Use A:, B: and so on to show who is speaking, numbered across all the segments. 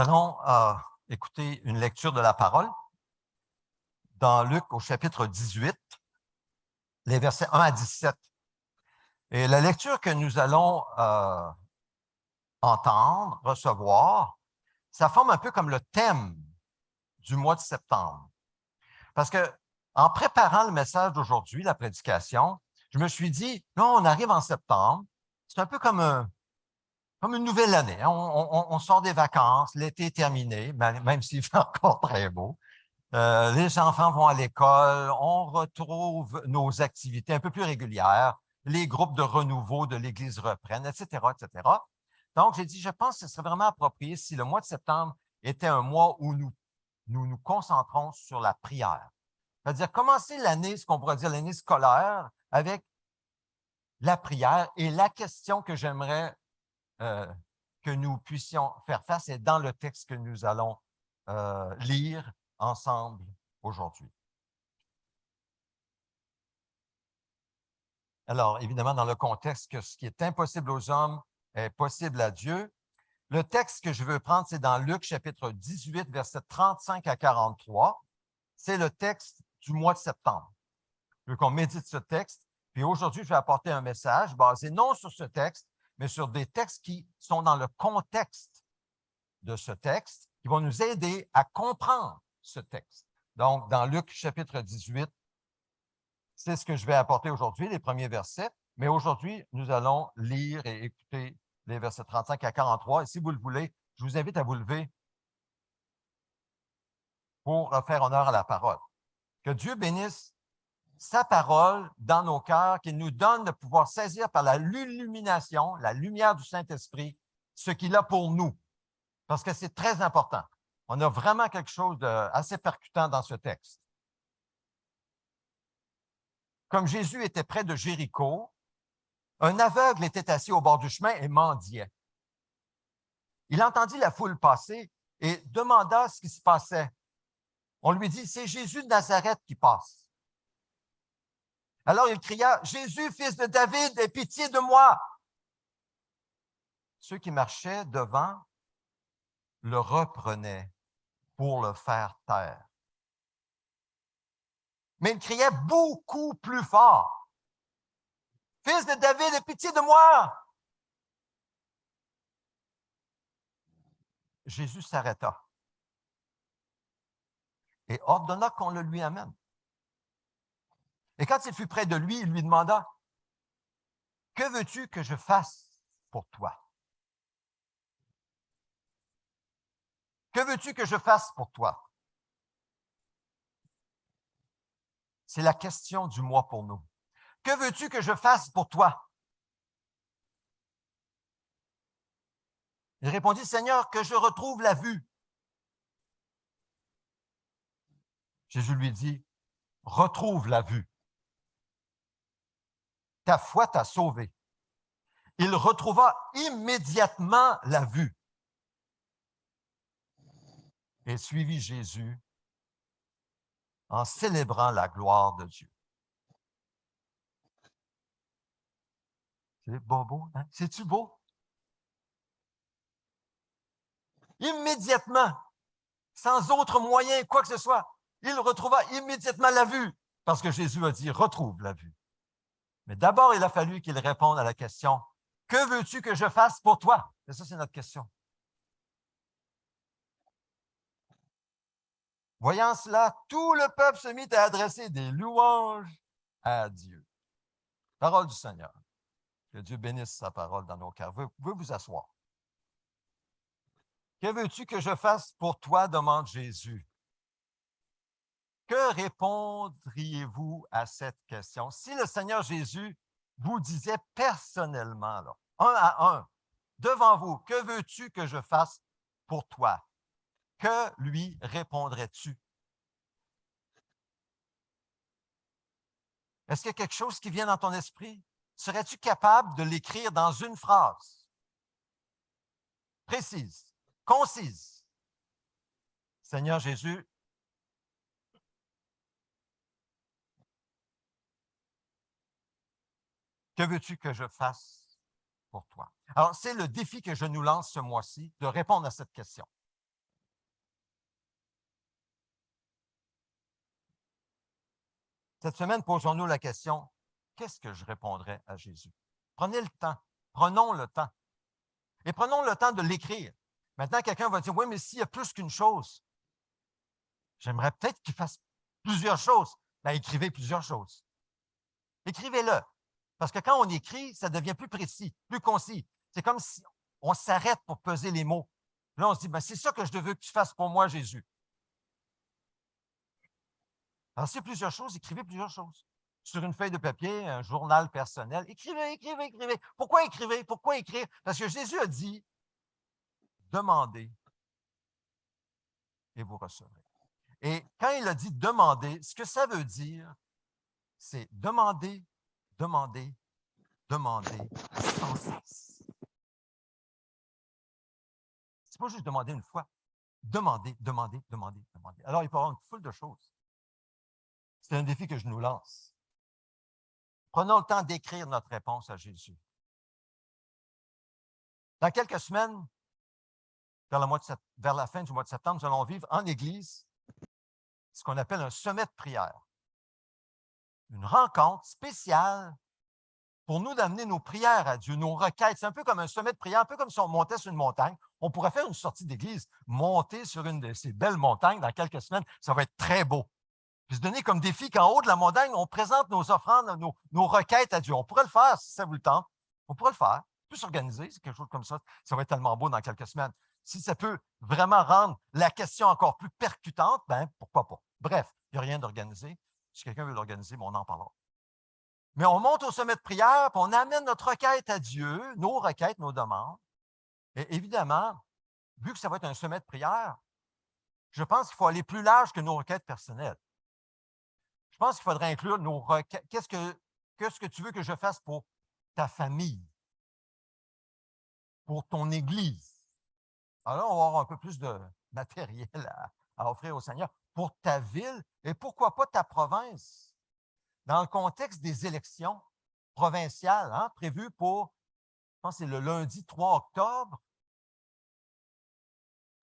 A: Allons écouter une lecture de la parole dans Luc au chapitre 18, les versets 1 à 17. Et la lecture que nous allons entendre, recevoir, ça forme un peu comme le thème du mois de septembre. Parce que en préparant le message d'aujourd'hui, la prédication, je me suis dit, là, on arrive en septembre, c'est un peu comme une nouvelle année. On sort des vacances, l'été est terminé, même s'il fait encore très beau. Les enfants vont à l'école, on retrouve nos activités un peu plus régulières, les groupes de renouveau de l'Église reprennent, etc., etc. Donc, j'ai dit, je pense que ce serait vraiment approprié si le mois de septembre était un mois où nous concentrons sur la prière. C'est-à-dire commencer l'année, ce qu'on pourrait dire l'année scolaire, avec la prière. Et la question que j'aimerais que nous puissions faire face est dans le texte que nous allons lire ensemble aujourd'hui. Alors, évidemment, dans le contexte que ce qui est impossible aux hommes est possible à Dieu, le texte que je veux prendre, c'est dans Luc chapitre 18, versets 35 à 43. C'est le texte du mois de septembre. Je veux qu'on médite ce texte. Puis aujourd'hui, je vais apporter un message basé non sur ce texte, mais sur des textes qui sont dans le contexte de ce texte, qui vont nous aider à comprendre ce texte. Donc, dans Luc chapitre 18, c'est ce que je vais apporter aujourd'hui, les premiers versets. Mais aujourd'hui, nous allons lire et écouter les versets 35 à 43. Et si vous le voulez, je vous invite à vous lever pour faire honneur à la parole. Que Dieu bénisse sa parole dans nos cœurs, qu'il nous donne de pouvoir saisir par l'illumination, la lumière du Saint-Esprit, ce qu'il a pour nous. Parce que c'est très important. On a vraiment quelque chose d'assez percutant dans ce texte. Comme Jésus était près de Jéricho, un aveugle était assis au bord du chemin et mendiait. Il entendit la foule passer et demanda ce qui se passait. On lui dit, c'est Jésus de Nazareth qui passe. Alors il cria, Jésus, fils de David, aie pitié de moi. Ceux qui marchaient devant le reprenaient pour le faire taire. Mais il criait beaucoup plus fort. Fils de David, aie pitié de moi. Jésus s'arrêta et ordonna qu'on le lui amène. Et quand il fut près de lui, il lui demanda, que veux-tu que je fasse pour toi? Que veux-tu que je fasse pour toi? C'est la question du mois pour nous. Que veux-tu que je fasse pour toi? Il répondit, Seigneur, que je retrouve la vue. Jésus lui dit, retrouve la vue. Ta foi t'a sauvé. Il retrouva immédiatement la vue et suivit Jésus en célébrant la gloire de Dieu. C'est beau, hein? C'est-tu beau? Immédiatement, sans autre moyen, quoi que ce soit, il retrouva immédiatement la vue, parce que Jésus a dit, retrouve la vue. Mais d'abord, il a fallu qu'il réponde à la question, que veux-tu que je fasse pour toi? Et ça, c'est notre question. Voyant cela, tout le peuple se mit à adresser des louanges à Dieu. Parole du Seigneur. Que Dieu bénisse sa parole dans nos cœurs. Vous pouvez vous asseoir. Que veux-tu que je fasse pour toi? Demande Jésus. Que répondriez-vous à cette question? Si le Seigneur Jésus vous disait personnellement, là, un à un, devant vous, que veux-tu que je fasse pour toi? Que lui répondrais-tu? Est-ce qu'il y a quelque chose qui vient dans ton esprit? Serais-tu capable de l'écrire dans une phrase précise, concise? Seigneur Jésus, que veux-tu que je fasse pour toi? Alors, c'est le défi que je nous lance ce mois-ci, de répondre à cette question. Cette semaine, posons-nous la question, qu'est-ce que je répondrais à Jésus? Prenez le temps. Prenons le temps. Et prenons le temps de l'écrire. Maintenant, quelqu'un va dire, oui, mais s'il y a plus qu'une chose, j'aimerais peut-être qu'il fasse plusieurs choses. Bien, écrivez plusieurs choses. Écrivez-le. Parce que quand on écrit, ça devient plus précis, plus concis. C'est comme si on s'arrête pour peser les mots. Là, on se dit, ben, c'est ça que je veux que tu fasses pour moi, Jésus. Alors, s'il y a plusieurs choses, écrivez plusieurs choses. Sur une feuille de papier, un journal personnel, écrivez, écrivez, écrivez. Pourquoi écrivez? Pourquoi écrire? Parce que Jésus a dit, demandez et vous recevrez. Et quand il a dit demander, ce que ça veut dire, c'est demander, demander, demander sans cesse. C'est pas juste demander une fois. Demander, demander, demander, demander. Alors, il peut y avoir une foule de choses. C'est un défi que je nous lance. Prenons le temps d'écrire notre réponse à Jésus. Dans quelques semaines, vers la fin du mois de septembre, nous allons vivre en Église ce qu'on appelle un sommet de prière. Une rencontre spéciale pour nous d'amener nos prières à Dieu, nos requêtes. C'est un peu comme un sommet de prière, un peu comme si on montait sur une montagne. On pourrait faire une sortie d'église, monter sur une de ces belles montagnes dans quelques semaines. Ça va être très beau. Puis se donner comme défi qu'en haut de la montagne, on présente nos offrandes, nos requêtes à Dieu. On pourrait le faire si ça vous le tente. On pourrait le faire. On peut s'organiser, c'est quelque chose comme ça. Ça va être tellement beau dans quelques semaines. Si ça peut vraiment rendre la question encore plus percutante, ben pourquoi pas. Bref, il n'y a rien d'organisé. Si quelqu'un veut l'organiser, on en parlera. Mais on monte au sommet de prière, puis on amène notre requête à Dieu, nos requêtes, nos demandes. Et évidemment, vu que ça va être un sommet de prière, je pense qu'il faut aller plus large que nos requêtes personnelles. Je pense qu'il faudrait inclure nos requêtes. Qu'est-ce que tu veux que je fasse pour ta famille, pour ton Église? Alors là, on va avoir un peu plus de matériel à offrir au Seigneur pour ta ville et pourquoi pas ta province. Dans le contexte des élections provinciales prévues pour, je pense que c'est le lundi 3 octobre,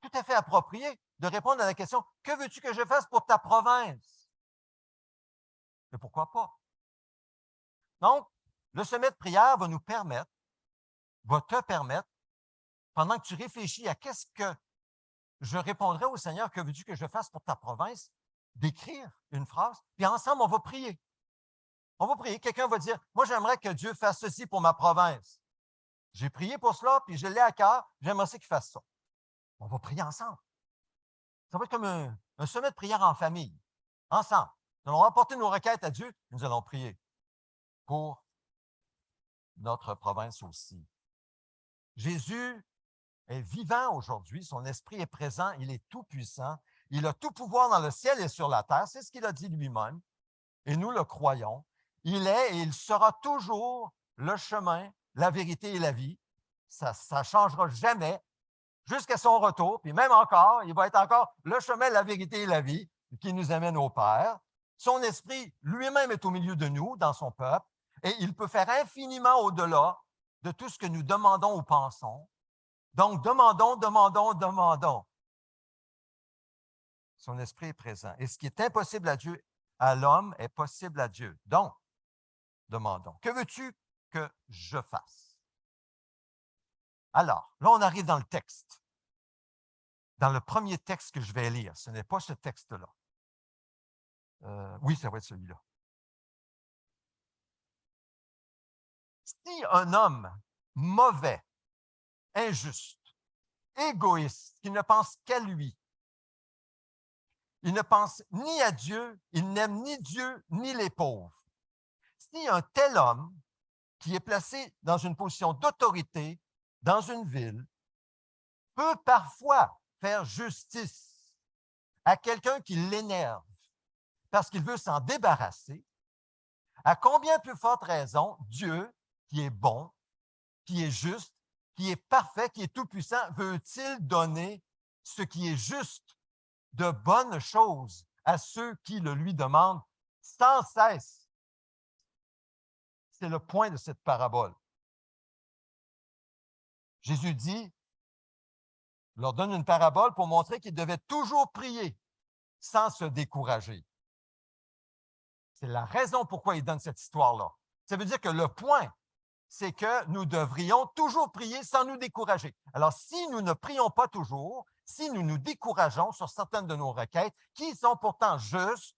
A: tout à fait approprié de répondre à la question « Que veux-tu que je fasse pour ta province? » Mais pourquoi pas? Donc, le sommet de prière va te permettre, pendant que tu réfléchis à qu'est-ce que je répondrai au Seigneur, que veux-tu que je fasse pour ta province, d'écrire une phrase, puis ensemble, on va prier. On va prier. Quelqu'un va dire, moi, j'aimerais que Dieu fasse ceci pour ma province. J'ai prié pour cela, puis je l'ai à cœur, j'aimerais qu'il fasse ça. On va prier ensemble. Ça va être comme un sommet de prière en famille, ensemble. Nous allons apporter nos requêtes à Dieu, et nous allons prier pour notre province aussi. Jésus est vivant aujourd'hui, son esprit est présent, il est tout-puissant, il a tout pouvoir dans le ciel et sur la terre, c'est ce qu'il a dit lui-même, et nous le croyons. Il est et il sera toujours le chemin, la vérité et la vie. Ça ne changera jamais jusqu'à son retour, puis même encore, il va être encore le chemin, la vérité et la vie qui nous amène au Père. Son esprit lui-même est au milieu de nous, dans son peuple, et il peut faire infiniment au-delà de tout ce que nous demandons ou pensons. Donc, demandons, demandons, demandons. Son esprit est présent. Et ce qui est impossible à Dieu, à l'homme, est possible à Dieu. Donc, demandons. Que veux-tu que je fasse? Alors, là, on arrive dans le texte. Dans le premier texte que je vais lire. Ce n'est pas ce texte-là. Oui, ça va être celui-là. Si un homme mauvais, injuste, égoïste, qui ne pense qu'à lui, il ne pense ni à Dieu, il n'aime ni Dieu ni les pauvres. Si un tel homme, qui est placé dans une position d'autorité dans une ville, peut parfois faire justice à quelqu'un qui l'énerve parce qu'il veut s'en débarrasser, à combien plus forte raison Dieu, qui est bon, qui est juste, qui est parfait, qui est tout-puissant, veut-il donner ce qui est juste, de bonnes choses à ceux qui le lui demandent sans cesse? C'est le point de cette parabole. Jésus dit, leur donne une parabole pour montrer qu'ils devaient toujours prier sans se décourager. C'est la raison pourquoi il donne cette histoire-là. Ça veut dire que le point, c'est que nous devrions toujours prier sans nous décourager. Alors, si nous ne prions pas toujours, si nous nous décourageons sur certaines de nos requêtes, qui sont pourtant justes,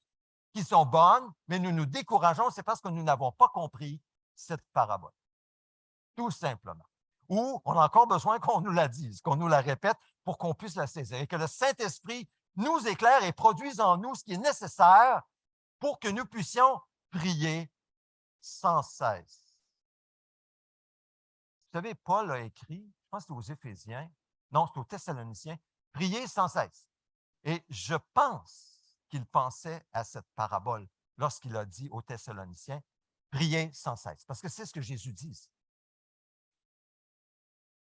A: qui sont bonnes, mais nous nous décourageons, c'est parce que nous n'avons pas compris cette parabole. Tout simplement. Ou on a encore besoin qu'on nous la dise, qu'on nous la répète pour qu'on puisse la saisir et que le Saint-Esprit nous éclaire et produise en nous ce qui est nécessaire pour que nous puissions prier sans cesse. Vous savez, Paul a écrit, je pense que c'est aux Éphésiens, non, c'est aux Thessaloniciens, prier sans cesse. Et je pense qu'il pensait à cette parabole lorsqu'il a dit aux Thessaloniciens, priez sans cesse, parce que c'est ce que Jésus dit ici.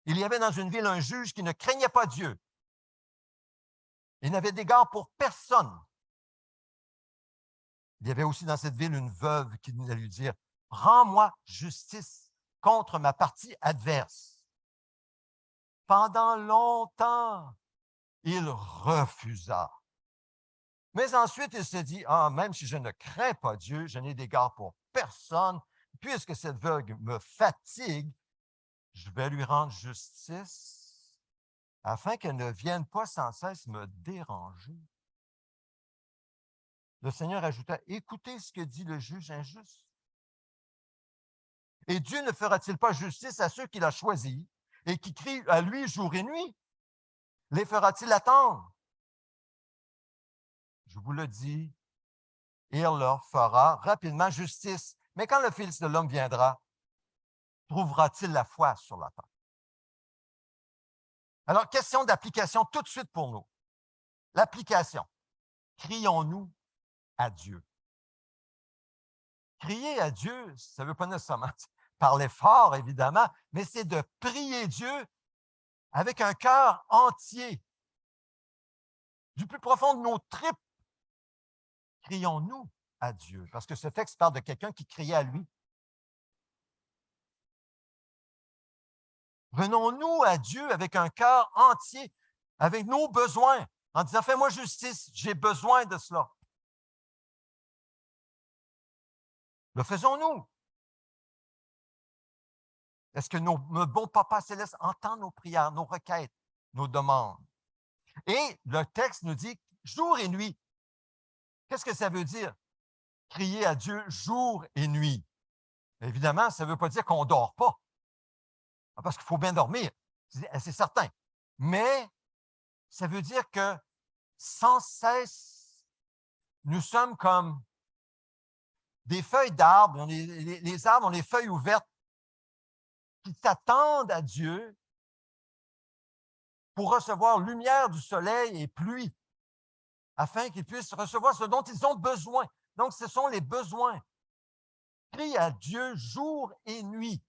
A: Il y avait dans une ville un juge qui ne craignait pas Dieu. Il n'avait d'égard pour personne. Il y avait aussi dans cette ville une veuve qui venait lui dire, « Rends-moi justice contre ma partie adverse. » Pendant longtemps, il refusa. Mais ensuite, il s'est dit, « Ah, même si je ne crains pas Dieu, je n'ai d'égard pour personne, puisque cette veuve me fatigue, je vais lui rendre justice afin qu'elle ne vienne pas sans cesse me déranger. » Le Seigneur ajouta, « Écoutez ce que dit le juge injuste. Et Dieu ne fera-t-il pas justice à ceux qu'il a choisis et qui crient à lui jour et nuit? Les fera-t-il attendre? Je vous le dis, il leur fera rapidement justice. Mais quand le Fils de l'homme viendra, trouvera-t-il la foi sur la terre? » Alors, question d'application tout de suite pour nous. L'application. Crions-nous à Dieu. Crier à Dieu, ça ne veut pas nécessairement parler fort, évidemment, mais c'est de prier Dieu avec un cœur entier. Du plus profond de nos tripes, crions-nous à Dieu. Parce que ce texte parle de quelqu'un qui criait à lui. Venons-nous à Dieu avec un cœur entier, avec nos besoins, en disant, fais-moi justice, j'ai besoin de cela. Le faisons-nous? Est-ce que notre bon Papa céleste entend nos prières, nos requêtes, nos demandes? Et le texte nous dit jour et nuit. Qu'est-ce que ça veut dire? Crier à Dieu jour et nuit. Évidemment, ça ne veut pas dire qu'on ne dort pas, parce qu'il faut bien dormir, c'est certain. Mais ça veut dire que sans cesse, nous sommes comme des feuilles d'arbres. Les arbres ont les feuilles ouvertes qui s'attendent à Dieu pour recevoir lumière du soleil et pluie, afin qu'ils puissent recevoir ce dont ils ont besoin. Donc, ce sont les besoins. Crie à Dieu jour et nuit.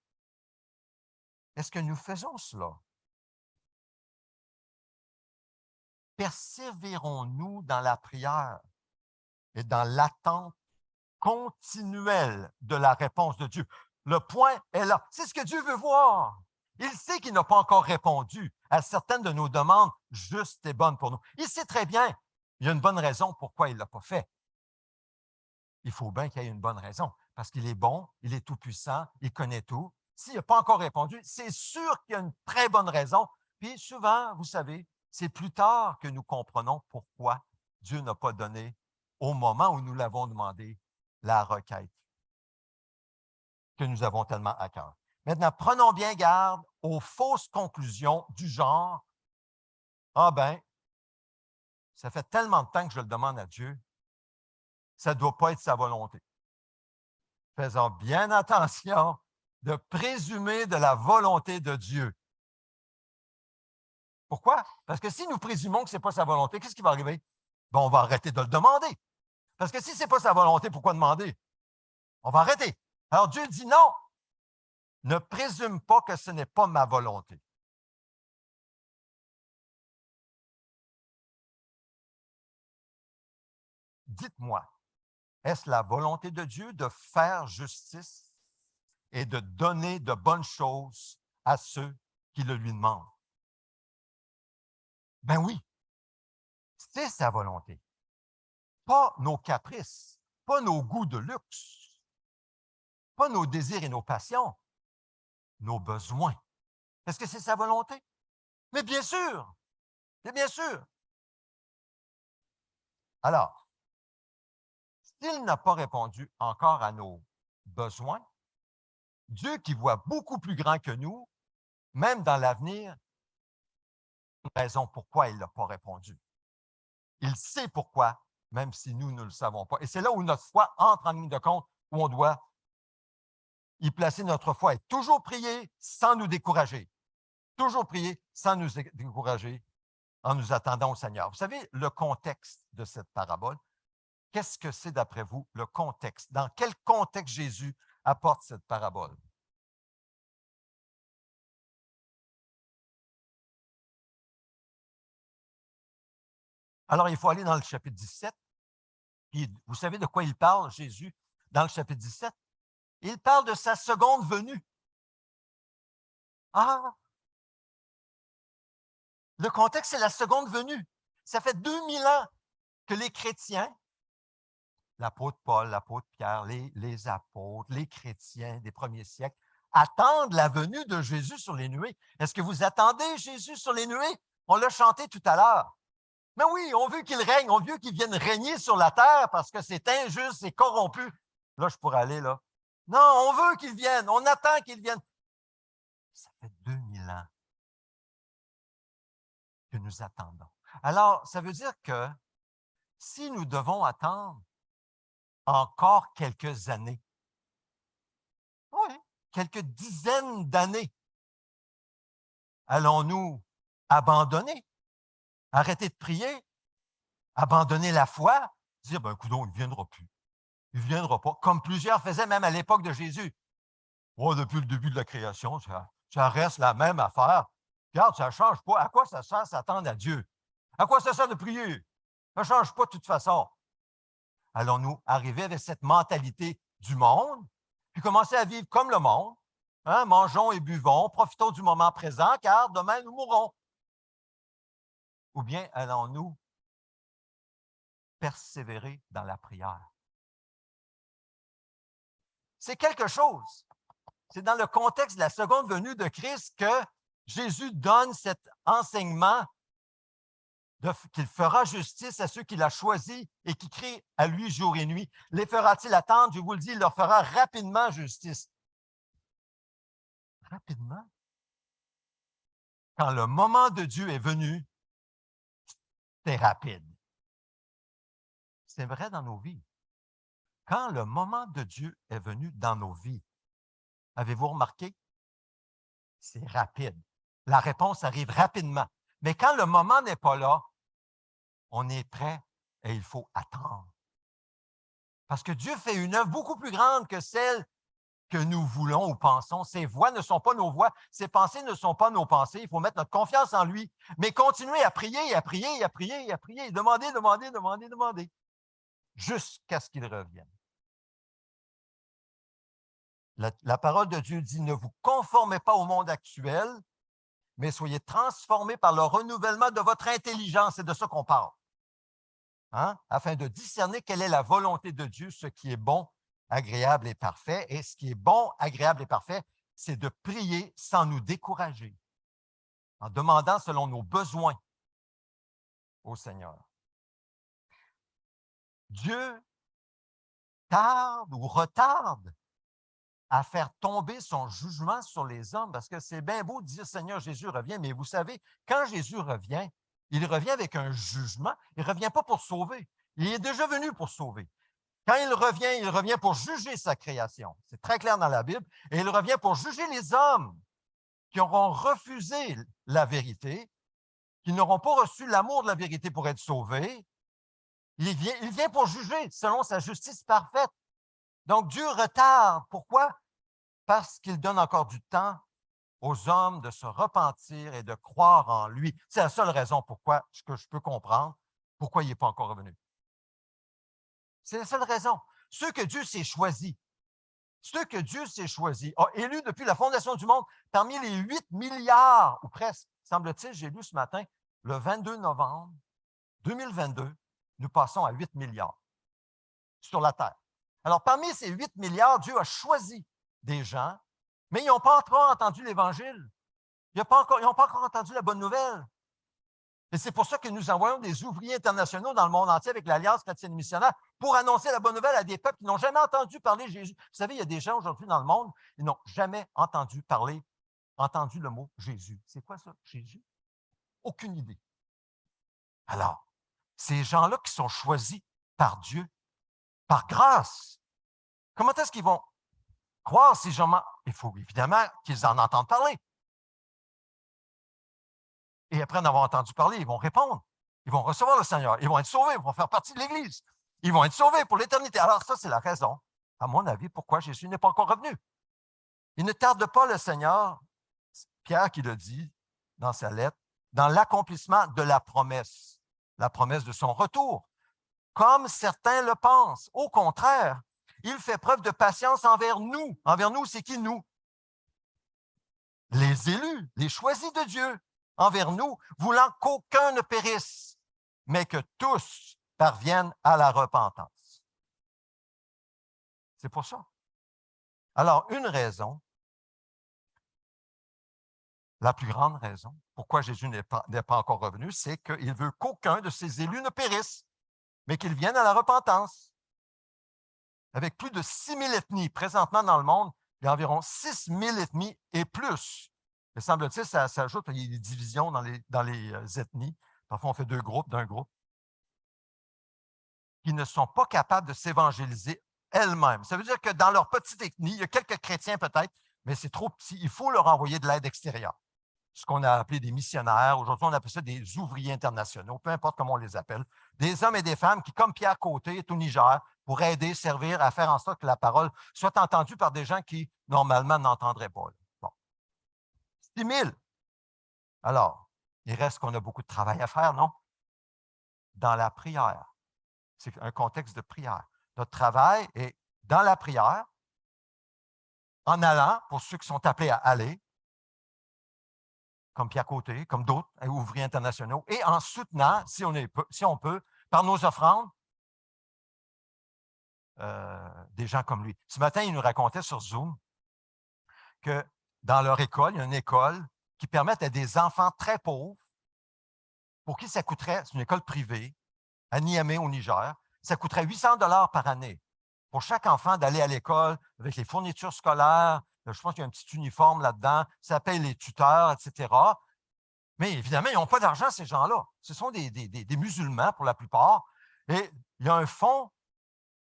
A: Est-ce que nous faisons cela? Persévérons-nous dans la prière et dans l'attente continuelle de la réponse de Dieu? Le point est là. C'est ce que Dieu veut voir. Il sait qu'il n'a pas encore répondu à certaines de nos demandes justes et bonnes pour nous. Il sait très bien, il y a une bonne raison pourquoi il ne l'a pas fait. Il faut bien qu'il y ait une bonne raison, parce qu'il est bon, il est tout-puissant, il connaît tout. S'il n'a pas encore répondu, c'est sûr qu'il y a une très bonne raison. Puis souvent, vous savez, c'est plus tard que nous comprenons pourquoi Dieu n'a pas donné au moment où nous l'avons demandé la requête que nous avons tellement à cœur. Maintenant, prenons bien garde aux fausses conclusions du genre « Ah ben, ça fait tellement de temps que je le demande à Dieu, ça ne doit pas être sa volonté. » Faisons bien attention de présumer de la volonté de Dieu. Pourquoi? Parce que si nous présumons que ce n'est pas sa volonté, qu'est-ce qui va arriver? Bon, on va arrêter de le demander. Parce que si ce n'est pas sa volonté, pourquoi demander? On va arrêter. Alors Dieu dit non, ne présume pas que ce n'est pas ma volonté. Dites-moi, est-ce la volonté de Dieu de faire justice et de donner de bonnes choses à ceux qui le lui demandent? Ben oui, c'est sa volonté. Pas nos caprices, pas nos goûts de luxe, pas nos désirs et nos passions, nos besoins. Est-ce que c'est sa volonté? Mais bien sûr, mais bien sûr. Alors, s'il n'a pas répondu encore à nos besoins, Dieu qui voit beaucoup plus grand que nous, même dans l'avenir, une raison pourquoi il n'a pas répondu. Il sait pourquoi, même si nous ne le savons pas. Et c'est là où notre foi entre en ligne de compte, où on doit y placer notre foi et toujours prier sans nous décourager. Toujours prier sans nous décourager en nous attendant au Seigneur. Vous savez, le contexte de cette parabole, qu'est-ce que c'est d'après vous le contexte? Dans quel contexte Jésus apporte cette parabole? Alors, il faut aller dans le chapitre 17. Puis, vous savez de quoi il parle, Jésus, dans le chapitre 17? Il parle de sa seconde venue. Ah, le contexte, c'est la seconde venue. Ça fait 2000 ans que les chrétiens, l'apôtre Paul, l'apôtre Pierre, les apôtres, les chrétiens des premiers siècles, attendent la venue de Jésus sur les nuées. Est-ce que vous attendez Jésus sur les nuées? On l'a chanté tout à l'heure. Mais oui, on veut qu'il règne, on veut qu'il vienne régner sur la terre parce que c'est injuste, c'est corrompu. Là, je pourrais aller là. Non, on veut qu'il vienne, on attend qu'il vienne. Ça fait 2000 ans que nous attendons. Alors, ça veut dire que si nous devons attendre encore quelques années, oui, quelques dizaines d'années, allons-nous abandonner, arrêter de prier, abandonner la foi, dire, ben, coudonc, il ne viendra plus. Il ne viendra pas, comme plusieurs faisaient même à l'époque de Jésus. Oh, depuis le début de la création, ça reste la même affaire. Regarde, ça ne change pas. À quoi ça sert s'attendre à Dieu? À quoi ça sert de prier? Ça ne change pas de toute façon. Allons-nous arriver avec cette mentalité du monde, puis commencer à vivre comme le monde? Hein? Mangeons et buvons, profitons du moment présent, car demain nous mourrons. Ou bien allons-nous persévérer dans la prière? C'est quelque chose. C'est dans le contexte de la seconde venue de Christ que Jésus donne cet enseignement qu'il fera justice à ceux qu'il a choisis et qui crient à lui jour et nuit. Les fera-t-il attendre? Je vous le dis, il leur fera rapidement justice. Rapidement? Quand le moment de Dieu est venu, c'est rapide. C'est vrai dans nos vies. Quand le moment de Dieu est venu dans nos vies, avez-vous remarqué? C'est rapide. La réponse arrive rapidement. Mais quand le moment n'est pas là, on est prêt et il faut attendre. Parce que Dieu fait une œuvre beaucoup plus grande que celle que nous voulons ou pensons. Ses voix ne sont pas nos voix, ses pensées ne sont pas nos pensées. Il faut mettre notre confiance en lui, mais continuer à prier, à prier, à prier, à prier, demander, demander, demander, demander, jusqu'à ce qu'il revienne. La parole de Dieu dit, ne vous conformez pas au monde actuel, mais soyez transformés par le renouvellement de votre intelligence. C'est de ça qu'on parle. Hein? Afin de discerner quelle est la volonté de Dieu, ce qui est bon, agréable et parfait. Et ce qui est bon, agréable et parfait, c'est de prier sans nous décourager, en demandant selon nos besoins au Seigneur. Dieu tarde ou retarde à faire tomber son jugement sur les hommes, parce que c'est bien beau de dire Seigneur Jésus revient, mais vous savez, quand Jésus revient, il revient avec un jugement. Il ne revient pas pour sauver. Il est déjà venu pour sauver. Quand il revient pour juger sa création. C'est très clair dans la Bible. Et il revient pour juger les hommes qui auront refusé la vérité, qui n'auront pas reçu l'amour de la vérité pour être sauvés. Il vient pour juger selon sa justice parfaite. Donc Dieu retarde. Pourquoi? Parce qu'il donne encore du temps aux hommes de se repentir et de croire en lui. C'est la seule raison pourquoi que je peux comprendre pourquoi il n'est pas encore revenu. C'est la seule raison. Ceux que Dieu s'est choisis, a élus depuis la fondation du monde, parmi les 8 milliards, ou presque, semble-t-il, j'ai lu ce matin, le 22 novembre 2022, nous passons à 8 milliards sur la Terre. Alors, parmi ces 8 milliards, Dieu a choisi des gens, mais ils n'ont pas encore entendu l'Évangile. Ils n'ont pas encore entendu la bonne nouvelle. Et c'est pour ça que nous envoyons des ouvriers internationaux dans le monde entier avec l'Alliance chrétienne missionnaire pour annoncer la bonne nouvelle à des peuples qui n'ont jamais entendu parler de Jésus. Vous savez, il y a des gens aujourd'hui dans le monde, ils n'ont jamais entendu le mot Jésus. C'est quoi ça, Jésus? Aucune idée. Alors, ces gens-là qui sont choisis par Dieu, par grâce, comment est-ce qu'ils vont croire ces gens-là? Il faut évidemment qu'ils en entendent parler. Et après en avoir entendu parler, ils vont répondre. Ils vont recevoir le Seigneur. Ils vont être sauvés. Ils vont faire partie de l'Église. Ils vont être sauvés pour l'éternité. Alors ça, c'est la raison, à mon avis, pourquoi Jésus n'est pas encore revenu. Il ne tarde pas, le Seigneur, Pierre qui le dit dans sa lettre, dans l'accomplissement de la promesse de son retour. Comme certains le pensent. Au contraire, il fait preuve de patience envers nous. Envers nous, c'est qui nous? Les élus, les choisis de Dieu. Envers nous, voulant qu'aucun ne périsse, mais que tous parviennent à la repentance. C'est pour ça. Alors, une raison, la plus grande raison, pourquoi Jésus n'est pas encore revenu, c'est qu'il veut qu'aucun de ses élus ne périsse, mais qu'ils viennent à la repentance. Avec plus de 6 000 ethnies présentement dans le monde, il y a environ 6 000 ethnies et plus. Mais semble-t-il, ça s'ajoute, il y a des divisions dans les ethnies. Parfois, on fait 2 groupes d'un groupe qui ne sont pas capables de s'évangéliser elles-mêmes. Ça veut dire que dans leur petite ethnie, il y a quelques chrétiens peut-être, mais c'est trop petit. Il faut leur envoyer de l'aide extérieure. Ce qu'on a appelé des missionnaires. Aujourd'hui, on appelle ça des ouvriers internationaux, peu importe comment on les appelle. Des hommes et des femmes qui, comme Pierre Côté, est au Niger, pour aider, servir, à faire en sorte que la parole soit entendue par des gens qui, normalement, n'entendraient pas. Bon. 6 000. Alors, il reste qu'on a beaucoup de travail à faire, non? Dans la prière. C'est un contexte de prière. Notre travail est dans la prière, en allant, pour ceux qui sont appelés à aller, comme Pierre Côté, comme d'autres ouvriers internationaux, et en soutenant, si on peut, par nos offrandes, des gens comme lui. Ce matin, il nous racontait sur Zoom que dans leur école, il y a une école qui permet à des enfants très pauvres, pour qui ça coûterait, c'est une école privée, à Niamey, au Niger, ça coûterait 800 $ par année pour chaque enfant d'aller à l'école avec les fournitures scolaires. Je pense qu'il y a un petit uniforme là-dedans, ça paye les tuteurs, etc. Mais évidemment, ils n'ont pas d'argent, ces gens-là. Ce sont des musulmans pour la plupart. Et il y a un fonds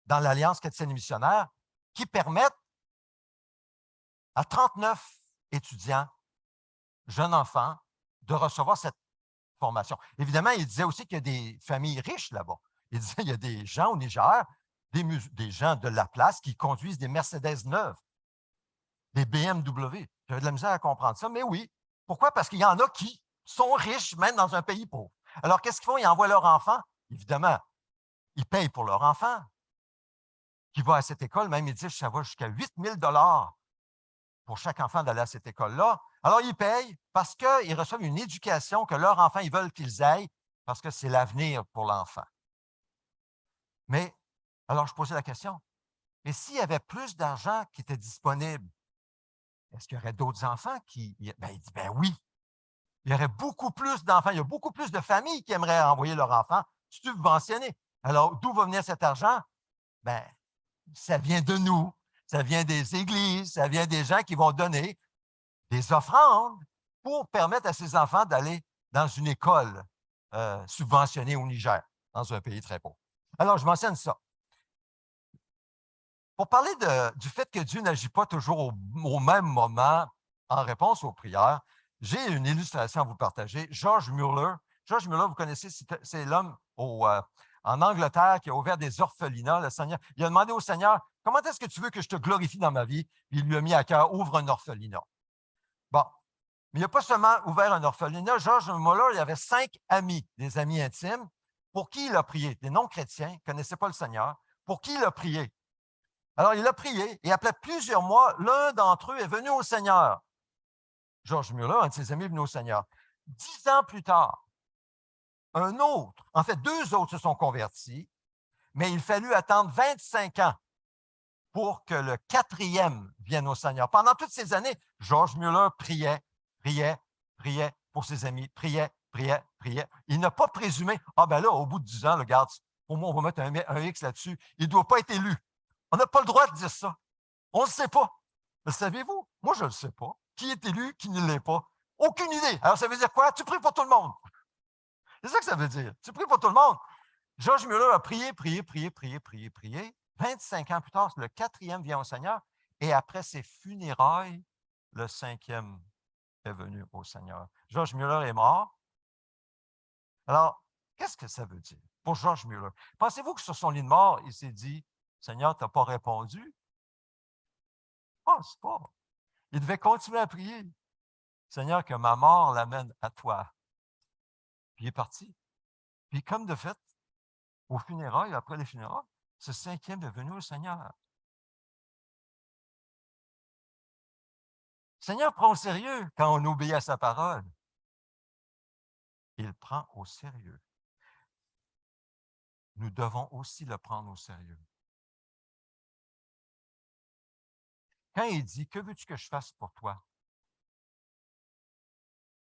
A: dans l'Alliance chrétienne missionnaire qui permettent à 39 étudiants, jeunes enfants, de recevoir cette formation. Évidemment, il disait aussi qu'il y a des familles riches là-bas. Il disait qu'il y a des gens au Niger, des gens de la place qui conduisent des Mercedes neuves, des BMW. J'avais de la misère à comprendre ça, mais oui. Pourquoi? Parce qu'il y en a qui sont riches, même dans un pays pauvre. Alors, qu'est-ce qu'ils font? Ils envoient leurs enfants. Évidemment, ils payent pour leur enfant qui va à cette école. Même, ils disent que ça va jusqu'à 8 000 $ pour chaque enfant d'aller à cette école-là. Alors, ils payent parce qu'ils reçoivent une éducation que leurs enfants, ils veulent qu'ils aillent parce que c'est l'avenir pour l'enfant. Mais, alors, je posais la question, et s'il y avait plus d'argent qui était disponible, est-ce qu'il y aurait d'autres enfants qui… Ben, il dit, ben oui, il y aurait beaucoup plus d'enfants, il y a beaucoup plus de familles qui aimeraient envoyer leurs enfants subventionnés. Alors, d'où va venir cet argent? Ben, ça vient de nous, ça vient des églises, ça vient des gens qui vont donner des offrandes pour permettre à ces enfants d'aller dans une école subventionnée au Niger, dans un pays très pauvre. Alors, je mentionne ça. Pour parler du fait que Dieu n'agit pas toujours au même moment en réponse aux prières, j'ai une illustration à vous partager. George Mueller. George Mueller, vous connaissez, c'est l'homme en Angleterre qui a ouvert des orphelinats. Le Seigneur, il a demandé au Seigneur, comment est-ce que tu veux que je te glorifie dans ma vie? Puis il lui a mis à cœur, ouvre un orphelinat. Bon, mais il n'a pas seulement ouvert un orphelinat. George Mueller, il avait 5 amis, des amis intimes, pour qui il a prié, des non-chrétiens, qui ne connaissaient pas le Seigneur, pour qui il a prié. Alors, il a prié et après plusieurs mois, l'un d'entre eux est venu au Seigneur. George Mueller, un de ses amis, est venu au Seigneur. 10 ans plus tard, un autre, en fait, 2 autres se sont convertis, mais il fallut attendre 25 ans pour que le quatrième vienne au Seigneur. Pendant toutes ces années, George Mueller priait, priait, priait pour ses amis, priait, priait, priait. Il n'a pas présumé, ah ben là, au bout de 10 ans, regarde, au moins on va mettre un X là-dessus, il ne doit pas être élu. On n'a pas le droit de dire ça. On ne le sait pas. Le savez-vous? Moi, je ne le sais pas. Qui est élu, qui ne l'est pas? Aucune idée. Alors, ça veut dire quoi? Tu pries pour tout le monde. C'est ça que ça veut dire. Tu pries pour tout le monde. George Mueller a prié, prié, prié, prié, prié, prié. 25 ans plus tard, le quatrième vient au Seigneur. Et après ses funérailles, le cinquième est venu au Seigneur. George Mueller est mort. Alors, qu'est-ce que ça veut dire pour George Mueller? Pensez-vous que sur son lit de mort, il s'est dit, Seigneur, tu n'as pas répondu? Je ne pense pas. Il devait continuer à prier. Seigneur, que ma mort l'amène à toi. Puis il est parti. Puis comme de fait, aux funérailles, après les funérailles, ce cinquième est venu au Seigneur. Le Seigneur prend au sérieux quand on obéit à sa parole. Il prend au sérieux. Nous devons aussi le prendre au sérieux. Quand il dit, que veux-tu que je fasse pour toi?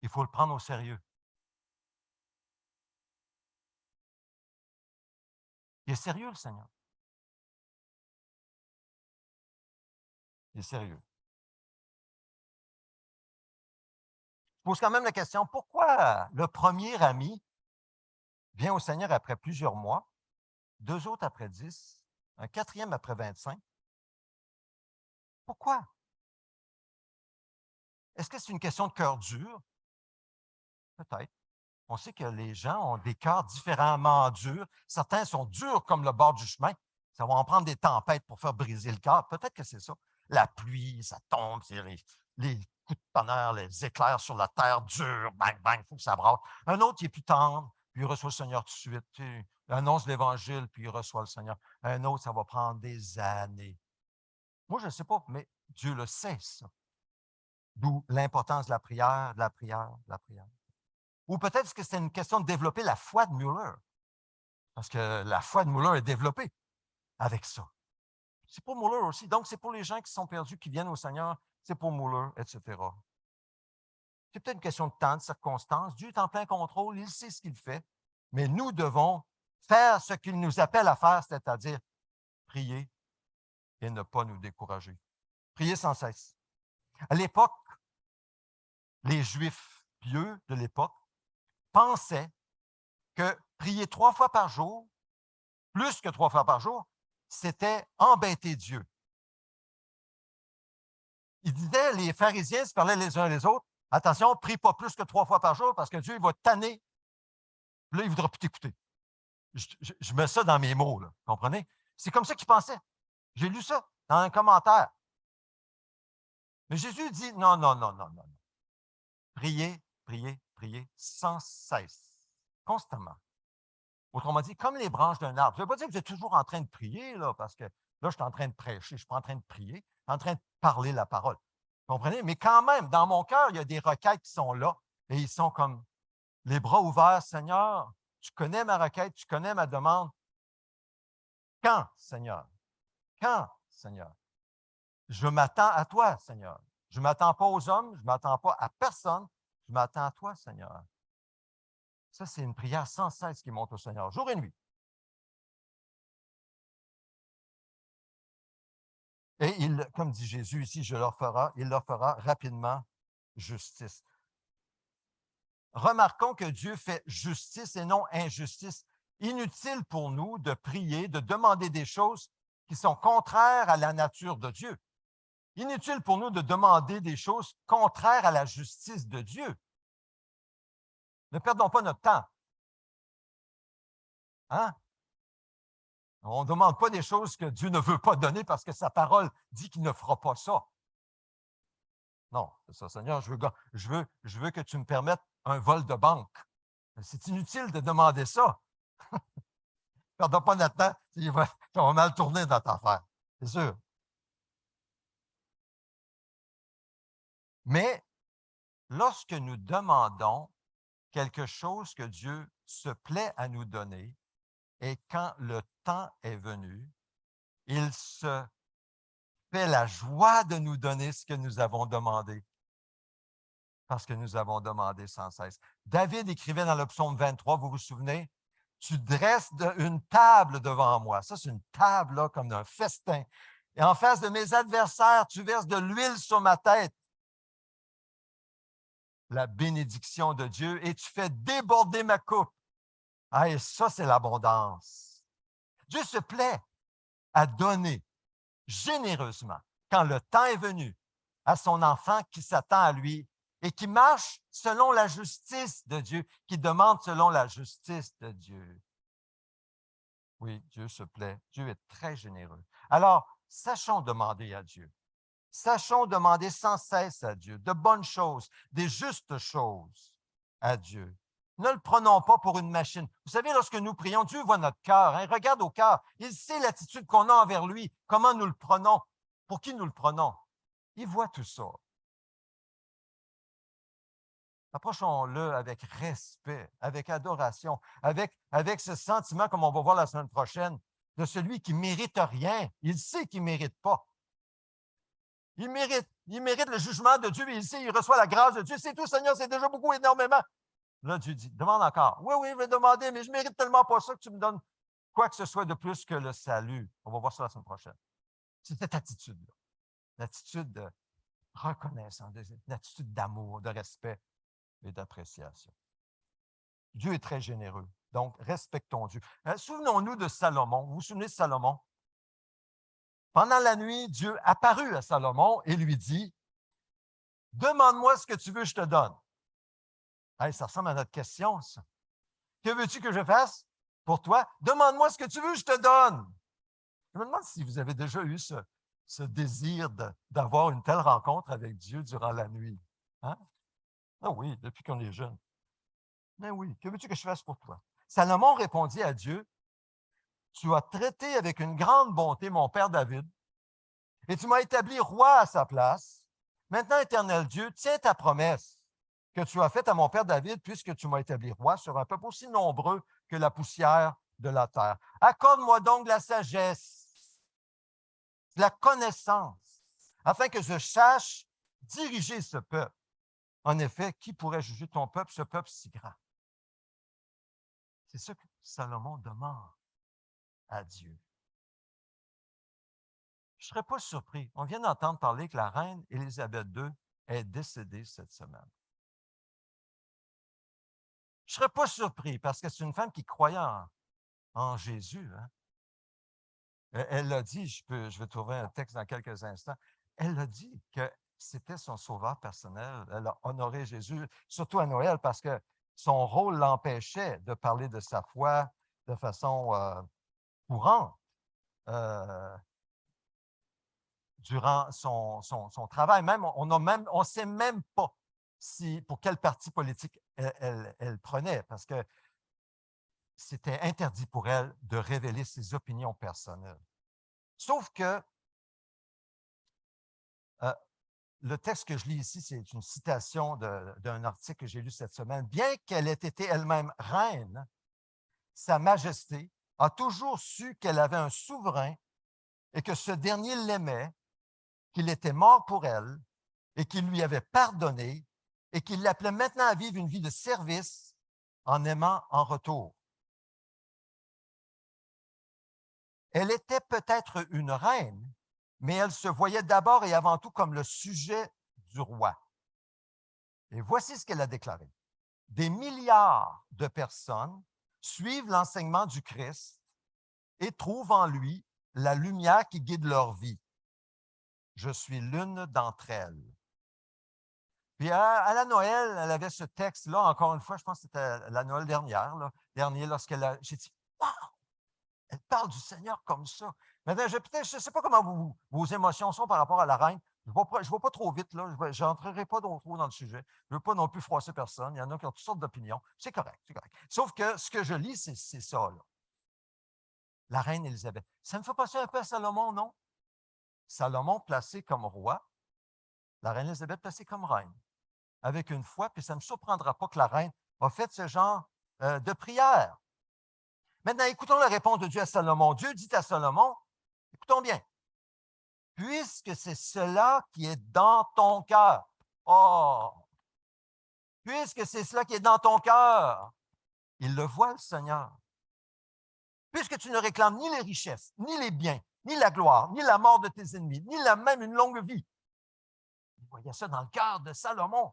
A: Il faut le prendre au sérieux. Il est sérieux, le Seigneur. Il est sérieux. Je pose quand même la question, pourquoi le premier ami vient au Seigneur après plusieurs mois, 2 autres après 10, un quatrième après 25? Pourquoi? Est-ce que c'est une question de cœur dur? Peut-être. On sait que les gens ont des cœurs différemment durs. Certains sont durs comme le bord du chemin. Ça va en prendre des tempêtes pour faire briser le cœur. Peut-être que c'est ça. La pluie, ça tombe, c'est les coups de tonnerre, les éclairs sur la terre dure, bang, bang, il faut que ça brasse. Un autre, il est plus tendre, puis il reçoit le Seigneur tout de suite. Il annonce l'Évangile, puis il reçoit le Seigneur. Un autre, ça va prendre des années. Moi, je ne sais pas, mais Dieu le sait, ça. D'où l'importance de la prière, de la prière, de la prière. Ou peut-être que c'est une question de développer la foi de Mueller. Parce que la foi de Mueller est développée avec ça. C'est pour Mueller aussi. Donc, c'est pour les gens qui sont perdus, qui viennent au Seigneur, c'est pour Mueller, etc. C'est peut-être une question de temps, de circonstances. Dieu est en plein contrôle, il sait ce qu'il fait. Mais nous devons faire ce qu'il nous appelle à faire, c'est-à-dire prier et ne pas nous décourager. Prier sans cesse. À l'époque, les Juifs pieux de l'époque pensaient que prier 3 fois par jour, plus que 3 fois par jour, c'était embêter Dieu. Ils disaient, les pharisiens se parlaient les uns les autres, attention, prie pas plus que 3 fois par jour parce que Dieu il va te tanner. Là, il ne voudra plus t'écouter. Je mets ça dans mes mots, là, comprenez? C'est comme ça qu'ils pensaient. J'ai lu ça dans un commentaire. Mais Jésus dit, non, non, non, non, non. Priez, priez, priez sans cesse, constamment. Autrement dit, comme les branches d'un arbre. Je ne veux pas dire que vous êtes toujours en train de prier, là, parce que là, je suis en train de prêcher, je ne suis pas en train de prier, je suis en train de parler la parole. Vous comprenez? Mais quand même, dans mon cœur, il y a des requêtes qui sont là et ils sont comme les bras ouverts. Seigneur, tu connais ma requête, tu connais ma demande. Quand, Seigneur? Quand, Seigneur? Je m'attends à toi, Seigneur. Je ne m'attends pas aux hommes, je ne m'attends pas à personne, je m'attends à toi, Seigneur. Ça, c'est une prière sans cesse qui monte au Seigneur, jour et nuit. Et il, comme dit Jésus ici, il leur fera rapidement justice. Remarquons que Dieu fait justice et non injustice. Inutile pour nous de prier, de demander des choses qui sont contraires à la nature de Dieu. Inutile pour nous de demander des choses contraires à la justice de Dieu. Ne perdons pas notre temps. Hein? On ne demande pas des choses que Dieu ne veut pas donner parce que sa parole dit qu'il ne fera pas ça. Non, c'est ça, Seigneur, je veux que tu me permettes un vol de banque. C'est inutile de demander ça. Perdons pas notre temps, ça va mal tourner dans ta affaire, c'est sûr. Mais lorsque nous demandons quelque chose que Dieu se plaît à nous donner, et quand le temps est venu, il se fait la joie de nous donner ce que nous avons demandé. Parce que nous avons demandé sans cesse. David écrivait dans le psaume 23, vous vous souvenez? Tu dresses une table devant moi. Ça, c'est une table là, comme un festin. Et en face de mes adversaires, tu verses de l'huile sur ma tête. La bénédiction de Dieu, et tu fais déborder ma coupe. Ah, et ça, c'est l'abondance. Dieu se plaît à donner généreusement, quand le temps est venu, à son enfant qui s'attend à lui et qui marche selon la justice de Dieu, qui demande selon la justice de Dieu. Oui, Dieu se plaît. Dieu est très généreux. Alors, sachons demander à Dieu. Sachons demander sans cesse à Dieu de bonnes choses, des justes choses à Dieu. Ne le prenons pas pour une machine. Vous savez, lorsque nous prions, Dieu voit notre cœur. Hein? Regarde au cœur. Il sait l'attitude qu'on a envers lui, comment nous le prenons, pour qui nous le prenons. Il voit tout ça. Approchons-le avec respect, avec adoration, avec ce sentiment, comme on va voir la semaine prochaine, de celui qui ne mérite rien. Il sait qu'il ne mérite pas. Il mérite le jugement de Dieu, et il sait, il reçoit la grâce de Dieu. C'est tout, Seigneur, c'est déjà beaucoup, énormément. Là, Dieu dit, demande encore. Oui, oui, je vais demander, mais je ne mérite tellement pas ça que tu me donnes quoi que ce soit de plus que le salut. On va voir ça la semaine prochaine. C'est cette attitude-là. L'attitude de reconnaissance, l'attitude d'amour, de respect et d'appréciation. Dieu est très généreux. Donc, respectons Dieu. Souvenons-nous de Salomon. Vous vous souvenez de Salomon? Pendant la nuit, Dieu apparut à Salomon et lui dit, « Demande-moi ce que tu veux, je te donne. » Hey, ça ressemble à notre question, ça. Que veux-tu que je fasse pour toi? Demande-moi ce que tu veux, je te donne. Je me demande si vous avez déjà eu ce désir d'avoir une telle rencontre avec Dieu durant la nuit. Hein? Ah oui, depuis qu'on est jeune. Mais oui, que veux-tu que je fasse pour toi? Salomon répondit à Dieu, tu as traité avec une grande bonté mon père David, et tu m'as établi roi à sa place. Maintenant, Éternel Dieu, tiens ta promesse que tu as faite à mon père David, puisque tu m'as établi roi sur un peuple aussi nombreux que la poussière de la terre. Accorde-moi donc la sagesse, la connaissance, afin que je sache diriger ce peuple. En effet, qui pourrait juger ton peuple, ce peuple si grand? C'est ce que Salomon demande à Dieu. Je ne serais pas surpris. On vient d'entendre parler que la reine Élisabeth II est décédée cette semaine. Je ne serais pas surpris parce que c'est une femme qui croyait en Jésus. Hein? Elle l'a dit, je vais trouver un texte dans quelques instants. Elle a dit que c'était son sauveur personnel. Elle a honoré Jésus, surtout à Noël, parce que son rôle l'empêchait de parler de sa foi de façon courante. Durant son travail. Même, on ne sait même pas pour quel parti politique elle prenait, parce que c'était interdit pour elle de révéler ses opinions personnelles. Sauf que le texte que je lis ici, c'est une citation d'un article que j'ai lu cette semaine. Bien qu'elle ait été elle-même reine, Sa Majesté a toujours su qu'elle avait un souverain et que ce dernier l'aimait, qu'il était mort pour elle et qu'il lui avait pardonné et qu'il l'appelait maintenant à vivre une vie de service en aimant en retour. Elle était peut-être une reine, mais elle se voyait d'abord et avant tout comme le sujet du roi. Et voici ce qu'elle a déclaré. Des milliards de personnes suivent l'enseignement du Christ et trouvent en lui la lumière qui guide leur vie. Je suis l'une d'entre elles. Puis à la Noël, elle avait ce texte-là, encore une fois, je pense que c'était la Noël dernière, lorsqu'elle a. J'ai dit, wow! Elle parle du Seigneur comme ça. Maintenant, je ne sais pas comment vos émotions sont par rapport à la reine. Je ne vais pas trop vite, là. Je n'entrerai pas trop dans le sujet. Je ne veux pas non plus froisser personne. Il y en a qui ont toutes sortes d'opinions. C'est correct, c'est correct. Sauf que ce que je lis, c'est ça, là. La reine Élisabeth. Ça me fait penser un peu à Salomon, non? Salomon placé comme roi, la reine Élisabeth placée comme reine, avec une foi, puis ça ne me surprendra pas que la reine a fait ce genre de prière. Maintenant, écoutons la réponse de Dieu à Salomon. Dieu dit à Salomon, écoutons bien, puisque c'est cela qui est dans ton cœur. Oh! Puisque c'est cela qui est dans ton cœur. Il le voit, le Seigneur. Puisque tu ne réclames ni les richesses, ni les biens, ni la gloire, ni la mort de tes ennemis, ni même une longue vie. Il voyait ça dans le cœur de Salomon.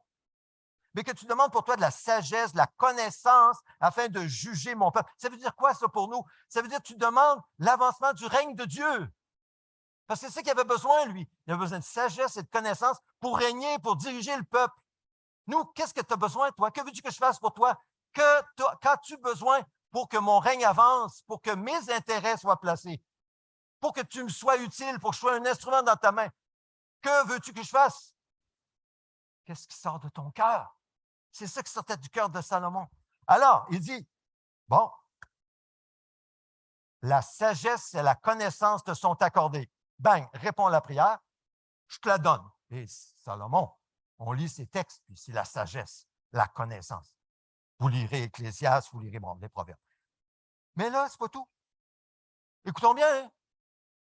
A: Mais que tu demandes pour toi de la sagesse, de la connaissance, afin de juger mon peuple. Ça veut dire quoi, ça, pour nous? Ça veut dire que tu demandes l'avancement du règne de Dieu. Parce que c'est ça qu'il avait besoin, lui. Il avait besoin de sagesse et de connaissance pour régner, pour diriger le peuple. Nous, qu'est-ce que tu as besoin, toi? Que veux-tu que je fasse pour toi? Qu'as-tu besoin pour que mon règne avance, pour que mes intérêts soient placés, pour que tu me sois utile, pour que je sois un instrument dans ta main? Que veux-tu que je fasse? Qu'est-ce qui sort de ton cœur? C'est ça qui sortait du cœur de Salomon. Alors, il dit, bon, la sagesse et la connaissance te sont accordées. Bang, réponds à la prière, je te la donne. Et Salomon, on lit ses textes, puis c'est la sagesse, la connaissance. Vous lirez Ecclésiaste, vous lirez les Proverbes. Mais là, ce n'est pas tout. Écoutons bien, hein?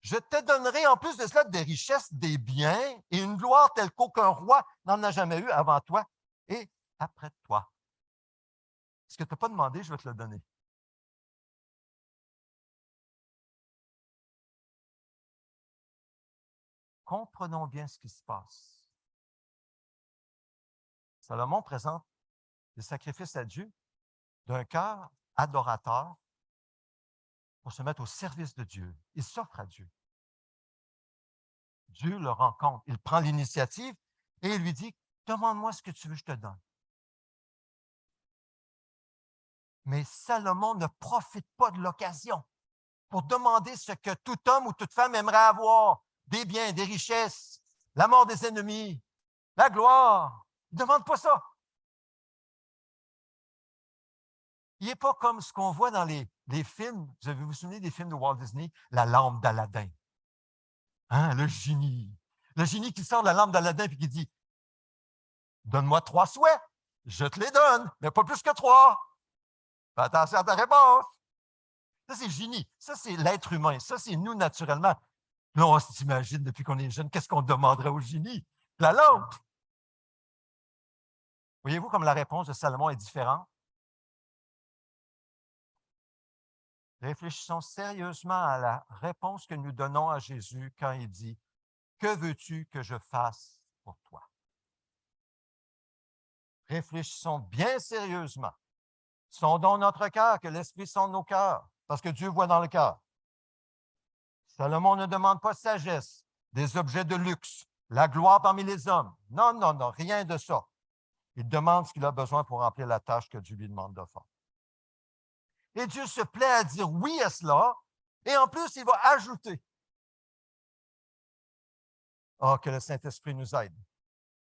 A: Je te donnerai en plus de cela des richesses, des biens et une gloire telle qu'aucun roi n'en a jamais eu avant toi et après toi. Ce que tu n'as pas demandé, je vais te le donner. Comprenons bien ce qui se passe. Salomon présente le sacrifice à Dieu d'un cœur adorateur pour se mettre au service de Dieu. Il s'offre à Dieu. Dieu le rencontre. Il prend l'initiative et il lui dit, demande-moi ce que tu veux, je te donne. Mais Salomon ne profite pas de l'occasion pour demander ce que tout homme ou toute femme aimerait avoir, des biens, des richesses, la mort des ennemis, la gloire. Il ne demande pas ça. Il n'est pas comme ce qu'on voit dans les films. Vous avez vous souvenez des films de Walt Disney? La lampe d'Aladin. Hein, le génie. Le génie qui sort de la lampe d'Aladin et qui dit, donne-moi 3 souhaits, je te les donne, mais pas plus que 3. Fais attention à ta réponse. Ça, c'est le génie. Ça, c'est l'être humain. Ça, c'est nous, naturellement. Là, on s'imagine, depuis qu'on est jeune, qu'est-ce qu'on demanderait au génie? La lampe. Voyez-vous comme la réponse de Salomon est différente? Réfléchissons sérieusement à la réponse que nous donnons à Jésus quand il dit, « Que veux-tu que je fasse pour toi? » Réfléchissons bien sérieusement. Sondons notre cœur, que l'Esprit sonde nos cœurs, parce que Dieu voit dans le cœur. Salomon ne demande pas sagesse, des objets de luxe, la gloire parmi les hommes. Non, non, non, rien de ça. Il demande ce qu'il a besoin pour remplir la tâche que Dieu lui demande de faire. Et Dieu se plaît à dire oui à cela, et en plus, il va ajouter. Oh, que le Saint-Esprit nous aide.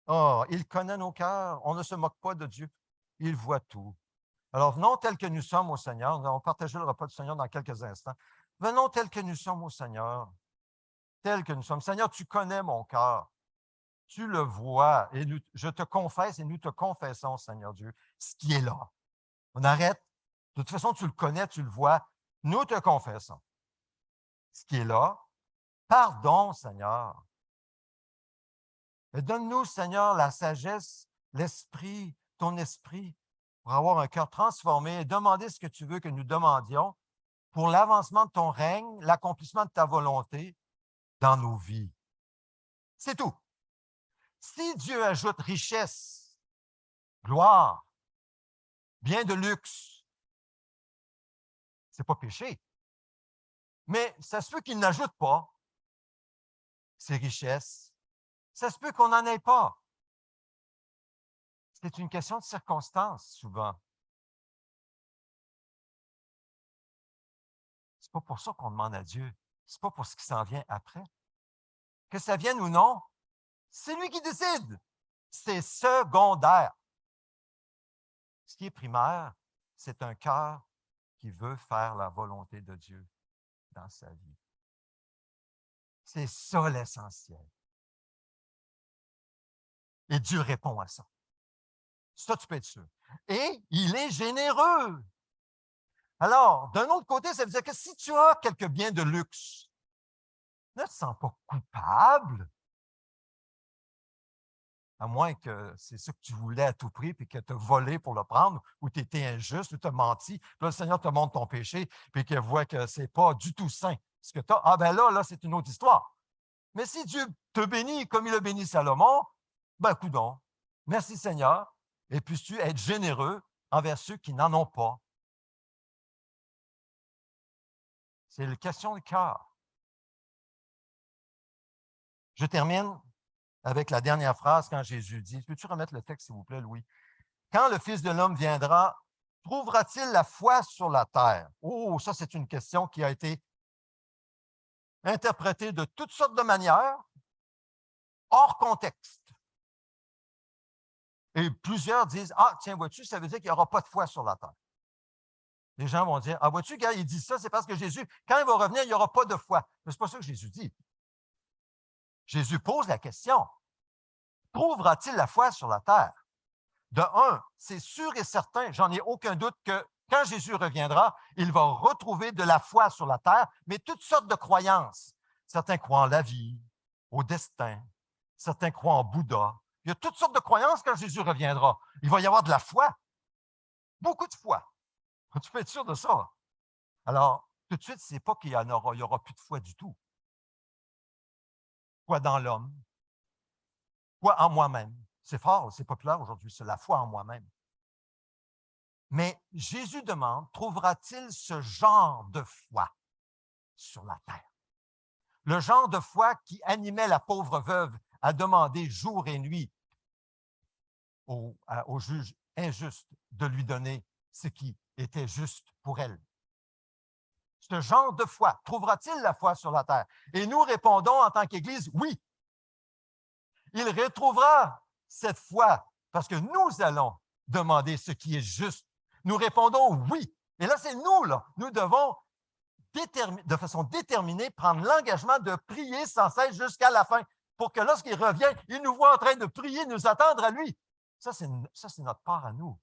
A: Oh, il connaît nos cœurs. On ne se moque pas de Dieu. Il voit tout. Alors, venons tels que nous sommes au Seigneur. Nous allons partager le repas du Seigneur dans quelques instants. Venons tels que nous sommes au Seigneur. Tels que nous sommes. Seigneur, tu connais mon cœur. Tu le vois. Et je te confesse et nous te confessons, Seigneur Dieu, ce qui est là. On arrête. De toute façon, tu le connais, tu le vois. Nous te confessons. Ce qui est là. Pardon, Seigneur. Et donne-nous, Seigneur, la sagesse, l'esprit, ton esprit, pour avoir un cœur transformé et demander ce que tu veux que nous demandions pour l'avancement de ton règne, l'accomplissement de ta volonté dans nos vies. C'est tout. Si Dieu ajoute richesse, gloire, bien de luxe, ce n'est pas péché. Mais ça se peut qu'il n'ajoute pas ces richesses. Ça se peut qu'on n'en ait pas. C'est une question de circonstance, souvent. Ce n'est pas pour ça qu'on demande à Dieu. Ce n'est pas pour ce qui s'en vient après. Que ça vienne ou non, c'est lui qui décide. C'est secondaire. Ce qui est primaire, c'est un cœur qui veut faire la volonté de Dieu dans sa vie. C'est ça l'essentiel. Et Dieu répond à ça. Ça, tu peux être sûr. Et il est généreux. Alors, d'un autre côté, ça veut dire que si tu as quelques biens de luxe, ne te sens pas coupable. À moins que c'est ça que tu voulais à tout prix, puis que tu as volé pour le prendre, ou tu étais injuste, ou tu as menti. Puis là, le Seigneur te montre ton péché, puis qu'il voit que ce n'est pas du tout sain. Ce que tu as, ah ben là, c'est une autre histoire. Mais si Dieu te bénit comme il a béni Salomon, ben coudonc, merci Seigneur, et puisses-tu être généreux envers ceux qui n'en ont pas. C'est une question de cœur. Je termine avec la dernière phrase quand Jésus dit, peux-tu remettre le texte, s'il vous plaît, Louis? Quand le Fils de l'homme viendra, trouvera-t-il la foi sur la terre? Oh, ça, c'est une question qui a été interprétée de toutes sortes de manières, hors contexte. Et plusieurs disent, ah, tiens, vois-tu, ça veut dire qu'il n'y aura pas de foi sur la terre. Les gens vont dire, ah, vois-tu, quand il dit ça, c'est parce que Jésus, quand il va revenir, il n'y aura pas de foi. Mais ce n'est pas ça que Jésus dit. Jésus pose la question, trouvera-t-il la foi sur la terre? De un, c'est sûr et certain, j'en ai aucun doute que quand Jésus reviendra, il va retrouver de la foi sur la terre, mais toutes sortes de croyances. Certains croient en la vie, au destin, certains croient en Bouddha. Il y a toutes sortes de croyances quand Jésus reviendra. Il va y avoir de la foi, beaucoup de foi. Tu peux être sûr de ça. Alors, tout de suite, ce n'est pas qu'il y aura plus de foi du tout. Foi dans l'homme, foi en moi-même. C'est fort, c'est populaire aujourd'hui, c'est la foi en moi-même. Mais Jésus demande, trouvera-t-il ce genre de foi sur la terre? Le genre de foi qui animait la pauvre veuve à demander jour et nuit au juge injuste de lui donner ce qui était juste pour elle. Ce genre de foi, trouvera-t-il la foi sur la terre? Et nous répondons en tant qu'Église, oui. Il retrouvera cette foi parce que nous allons demander ce qui est juste. Nous répondons oui. Et là, c'est nous, là. Nous devons de façon déterminée prendre l'engagement de prier sans cesse jusqu'à la fin pour que lorsqu'il revient, il nous voit en train de prier, nous attendre à lui. Ça, c'est notre part à nous.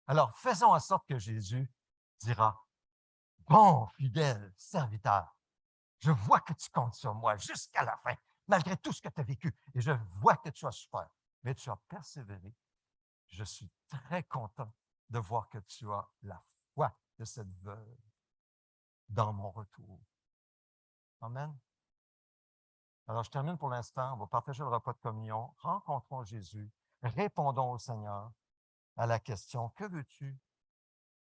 A: Alors, faisons en sorte que Jésus dira, bon, fidèle serviteur, je vois que tu comptes sur moi jusqu'à la fin, malgré tout ce que tu as vécu, et je vois que tu as souffert, mais tu as persévéré. Je suis très content de voir que tu as la foi de cette veuve dans mon retour. Amen. Alors, je termine pour l'instant. On va partager le repas de communion. Rencontrons Jésus. Répondons au Seigneur à la question, que veux-tu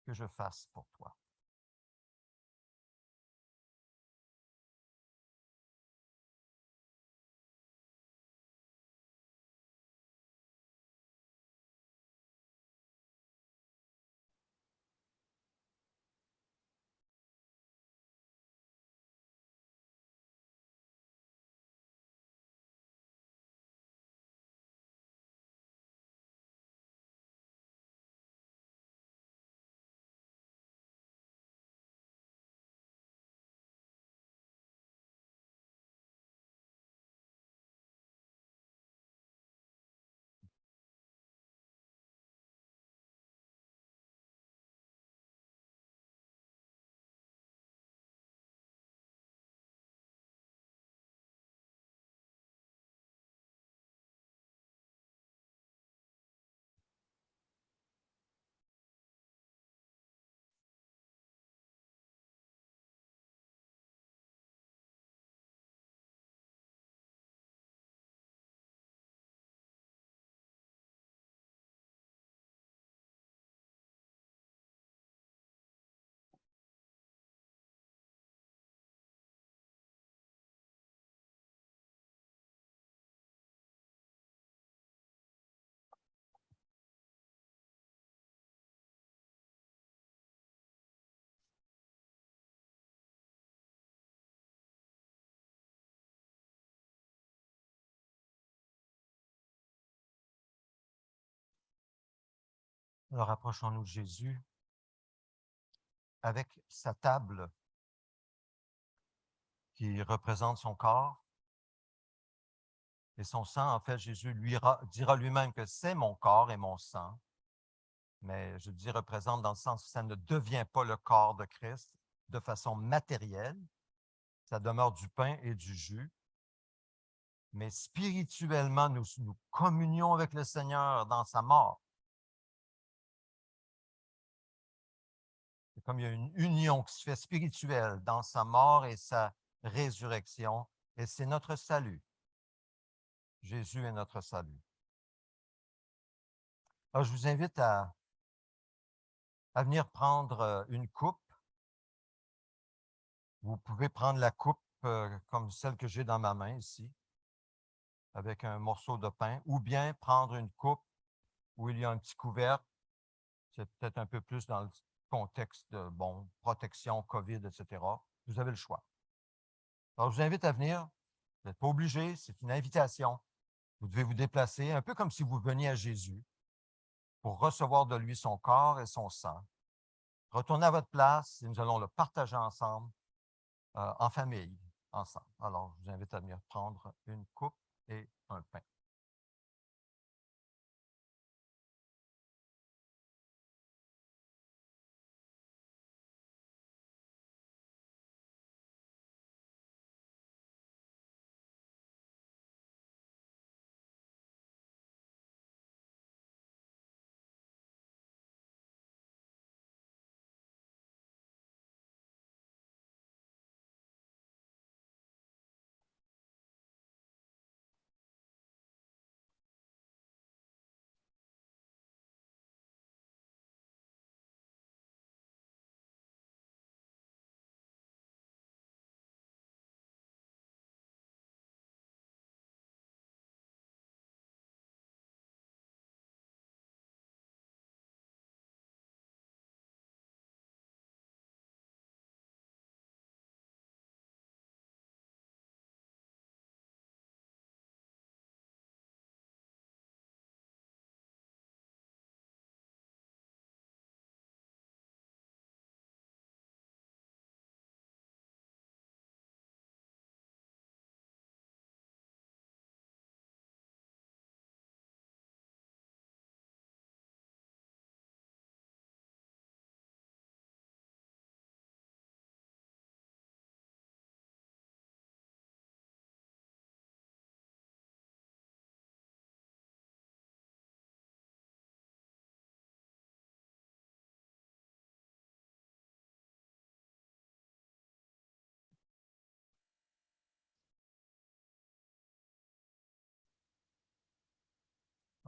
A: que je fasse pour toi? Alors, approchons-nous de Jésus avec sa table qui représente son corps et son sang. En fait, Jésus dira lui-même que c'est mon corps et mon sang, mais je dis représente dans le sens où ça ne devient pas le corps de Christ de façon matérielle, ça demeure du pain et du jus, mais spirituellement, nous communions avec le Seigneur dans sa mort. C'est comme il y a une union qui se fait spirituelle dans sa mort et sa résurrection, et c'est notre salut. Jésus est notre salut. Alors, je vous invite à venir prendre une coupe. Vous pouvez prendre la coupe comme celle que j'ai dans ma main ici, avec un morceau de pain, ou bien prendre une coupe où il y a un petit couvercle. C'est peut-être un peu plus dans le contexte de, bon, protection, COVID, etc. Vous avez le choix. Alors, je vous invite à venir. Vous n'êtes pas obligé, c'est une invitation. Vous devez vous déplacer, un peu comme si vous veniez à Jésus pour recevoir de lui son corps et son sang. Retournez à votre place et nous allons le partager ensemble, en famille, ensemble. Alors, je vous invite à venir prendre une coupe et un pain.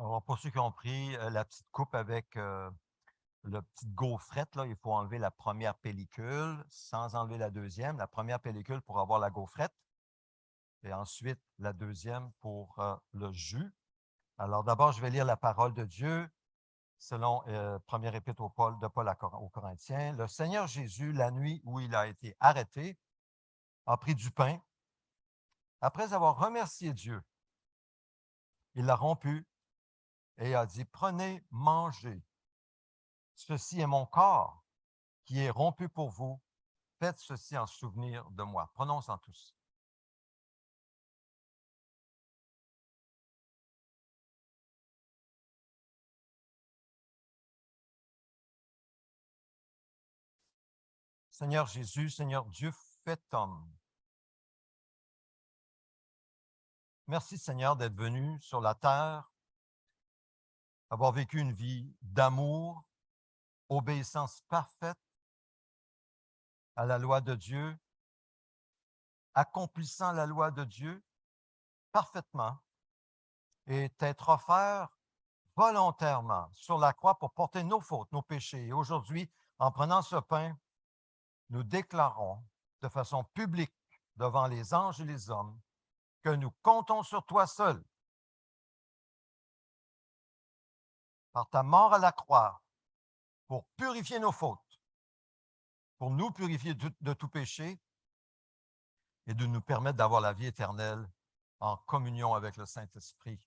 A: Alors, pour ceux qui ont pris la petite coupe avec le petit gaufrette, là, il faut enlever la première pellicule sans enlever la deuxième. La première pellicule pour avoir la gaufrette et ensuite la deuxième pour le jus. Alors, d'abord, je vais lire la parole de Dieu selon première épître de Paul aux Corinthiens. Le Seigneur Jésus, la nuit où il a été arrêté, a pris du pain. Après avoir remercié Dieu, il l'a rompu et a dit, prenez, mangez. Ceci est mon corps qui est rompu pour vous. Faites ceci en souvenir de moi. Prononçons tous. Seigneur Jésus, Seigneur Dieu, fait homme. Merci Seigneur d'être venu sur la terre, avoir vécu une vie d'amour, obéissance parfaite à la loi de Dieu, accomplissant la loi de Dieu parfaitement et t'être offert volontairement sur la croix pour porter nos fautes, nos péchés. Et aujourd'hui, en prenant ce pain, nous déclarons de façon publique devant les anges et les hommes que nous comptons sur toi seul. Par ta mort à la croix, pour purifier nos fautes, pour nous purifier de tout péché et de nous permettre d'avoir la vie éternelle en communion avec le Saint-Esprit.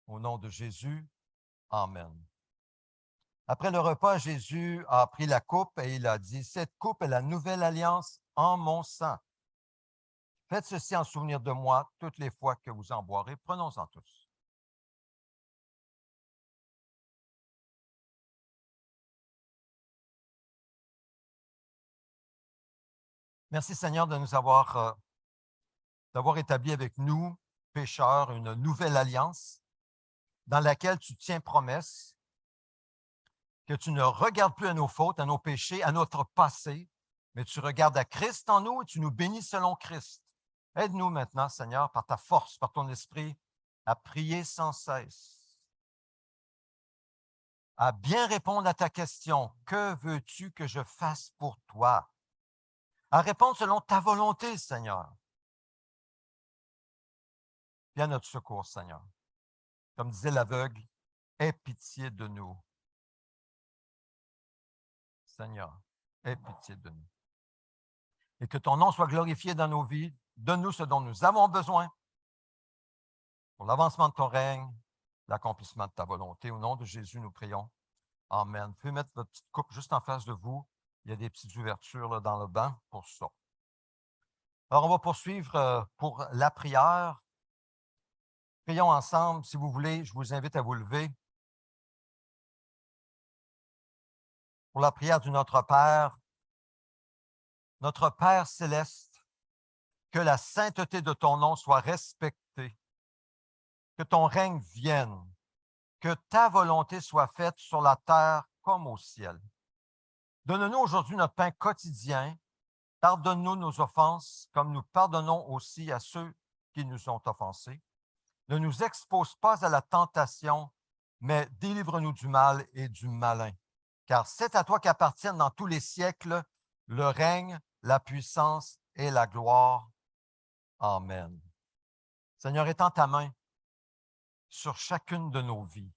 A: Au nom de Jésus, Amen. Après le repas, Jésus a pris la coupe et il a dit, cette coupe est la nouvelle alliance en mon sang. Faites ceci en souvenir de moi toutes les fois que vous en boirez. Prenons-en tous. Merci Seigneur de nous avoir, d'avoir établi avec nous, pécheurs, une nouvelle alliance dans laquelle tu tiens promesse, que tu ne regardes plus à nos fautes, à nos péchés, à notre passé, mais tu regardes à Christ en nous et tu nous bénis selon Christ. Aide-nous maintenant, Seigneur, par ta force, par ton esprit, à prier sans cesse, à bien répondre à ta question. Que veux-tu que je fasse pour toi? À répondre selon ta volonté, Seigneur. Viens à notre secours, Seigneur. Comme disait l'aveugle, aie pitié de nous. Seigneur, aie pitié de nous. Et que ton nom soit glorifié dans nos vies. Donne-nous ce dont nous avons besoin pour l'avancement de ton règne, l'accomplissement de ta volonté. Au nom de Jésus, nous prions. Amen. Vous pouvez mettre votre petite coupe juste en face de vous. Il y a des petites ouvertures là, dans le banc pour ça. Alors, on va poursuivre pour la prière. Prions ensemble. Si vous voulez, je vous invite à vous lever. Pour la prière du Notre Père. Notre Père céleste, que la sainteté de ton nom soit respectée, que ton règne vienne, que ta volonté soit faite sur la terre comme au ciel. Donne-nous aujourd'hui notre pain quotidien. Pardonne-nous nos offenses, comme nous pardonnons aussi à ceux qui nous ont offensés. Ne nous expose pas à la tentation, mais délivre-nous du mal et du malin. Car c'est à toi qu'appartiennent dans tous les siècles le règne, la puissance et la gloire. Amen. Seigneur, étends ta main sur chacune de nos vies.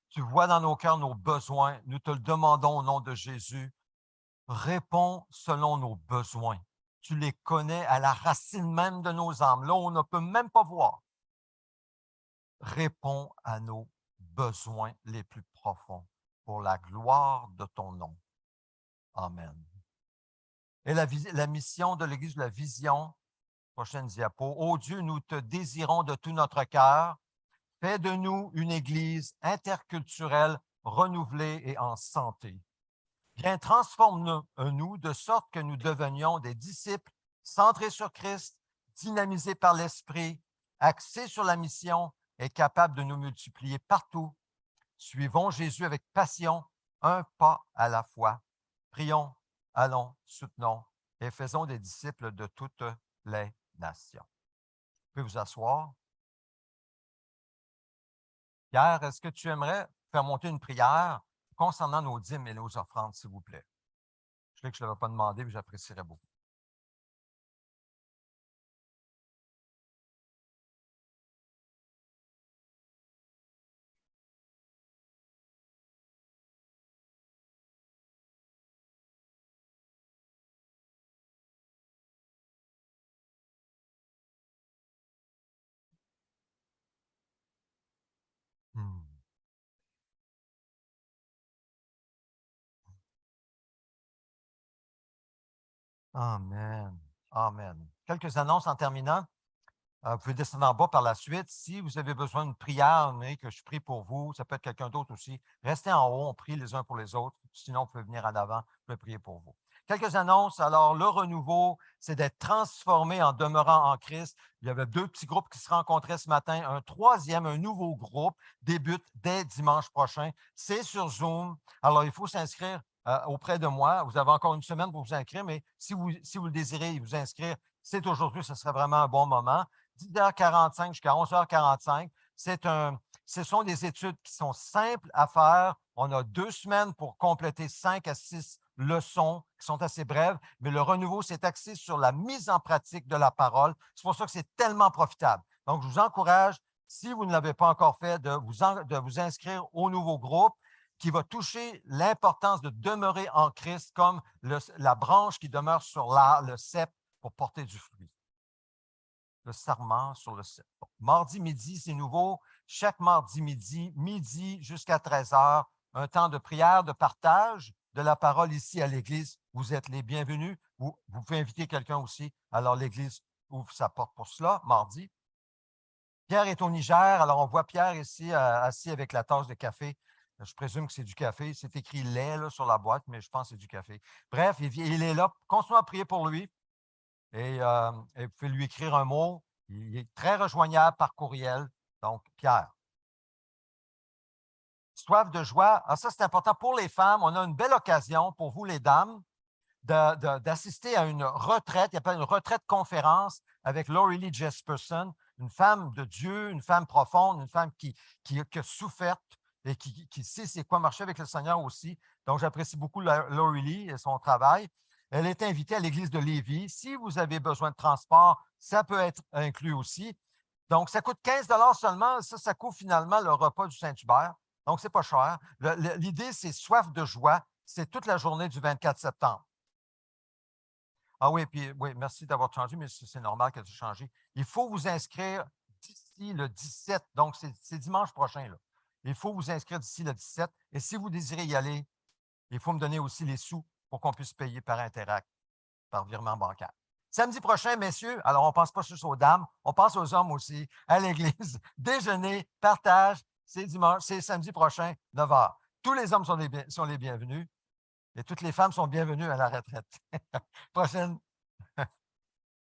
A: Tu vois dans nos cœurs nos besoins. Nous te le demandons au nom de Jésus. Réponds selon nos besoins. Tu les connais à la racine même de nos âmes, là où on ne peut même pas voir. Réponds à nos besoins les plus profonds pour la gloire de ton nom. Amen. Et la mission de l'Église de la Vision, prochaine diapo. Ô Dieu, nous te désirons de tout notre cœur. Fais de nous une Église interculturelle, renouvelée et en santé. Viens, transforme-nous de sorte que nous devenions des disciples centrés sur Christ, dynamisés par l'Esprit, axés sur la mission et capables de nous multiplier partout. Suivons Jésus avec passion, un pas à la fois. Prions, allons, soutenons et faisons des disciples de toutes les nations. Vous pouvez vous asseoir. Pierre, est-ce que tu aimerais faire monter une prière concernant nos dîmes et nos offrandes, s'il vous plaît? Je sais que je ne l'avais pas demandé, mais j'apprécierais beaucoup. Hmm. Amen. Amen. Quelques annonces en terminant. Vous pouvez descendre en bas par la suite. Si vous avez besoin d'une prière, mais que je prie pour vous, ça peut être quelqu'un d'autre aussi, restez en haut, on prie les uns pour les autres. Sinon, vous pouvez venir en avant, je peux prier pour vous. Quelques annonces. Alors, le renouveau, c'est d'être transformé en demeurant en Christ. Il y avait 2 petits groupes qui se rencontraient ce matin. Un troisième, un nouveau groupe, débute dès dimanche prochain. C'est sur Zoom. Alors, il faut s'inscrire auprès de moi. Vous avez encore une semaine pour vous inscrire, mais si vous le désirez vous inscrire, c'est aujourd'hui, ce serait vraiment un bon moment. 10h45 jusqu'à 11h45. Ce sont des études qui sont simples à faire. On a 2 semaines pour compléter 5 à 6 leçons qui sont assez brèves, mais le renouveau s'est axé sur la mise en pratique de la parole. C'est pour ça que c'est tellement profitable. Donc, je vous encourage, si vous ne l'avez pas encore fait, de vous inscrire au nouveau groupe qui va toucher l'importance de demeurer en Christ comme la branche qui demeure sur le cep pour porter du fruit. Le serment sur le cep. Mardi midi, c'est nouveau. Chaque mardi midi jusqu'à 13h, un temps de prière, de partage de la parole ici à l'Église. Vous êtes les bienvenus. Vous pouvez inviter quelqu'un aussi. Alors, l'Église ouvre sa porte pour cela, mardi. Pierre est au Niger. Alors, on voit Pierre ici assis avec la tasse de café. Je présume que c'est du café. C'est écrit lait là, sur la boîte, mais je pense que c'est du café. Bref, il est là. Continuons à prier pour lui. et vous pouvez lui écrire un mot. Il est très rejoignable par courriel. Donc, Pierre. Soif de joie. Ah, ça, c'est important pour les femmes. On a une belle occasion pour vous, les dames, d'assister à une retraite. Il appelle une retraite conférence avec Laurie Lee Jesperson, une femme de Dieu, une femme profonde, une femme qui a souffert et qui sait c'est quoi marcher avec le Seigneur aussi. Donc, j'apprécie beaucoup Laurie Lee et son travail. Elle est invitée à l'église de Lévis. Si vous avez besoin de transport, ça peut être inclus aussi. Donc, ça coûte 15 seulement. Ça couvre finalement le repas du Saint-Hubert. Donc, ce n'est pas cher. L'idée, c'est soif de joie. C'est toute la journée du 24 septembre. Ah oui, puis oui, merci d'avoir changé, mais c'est normal qu'elle ait changé. Il faut vous inscrire d'ici le 17, donc c'est dimanche prochain. Là. Il faut vous inscrire d'ici le 17. Et si vous désirez y aller, il faut me donner aussi les sous pour qu'on puisse payer par Interact, par virement bancaire. Samedi prochain, messieurs, alors on ne pense pas juste aux dames, on pense aux hommes aussi, à l'église. Déjeuner, partage, c'est dimanche, c'est samedi prochain, 9 h. Tous les hommes sont les bienvenus et toutes les femmes sont bienvenues à la retraite. Prochaine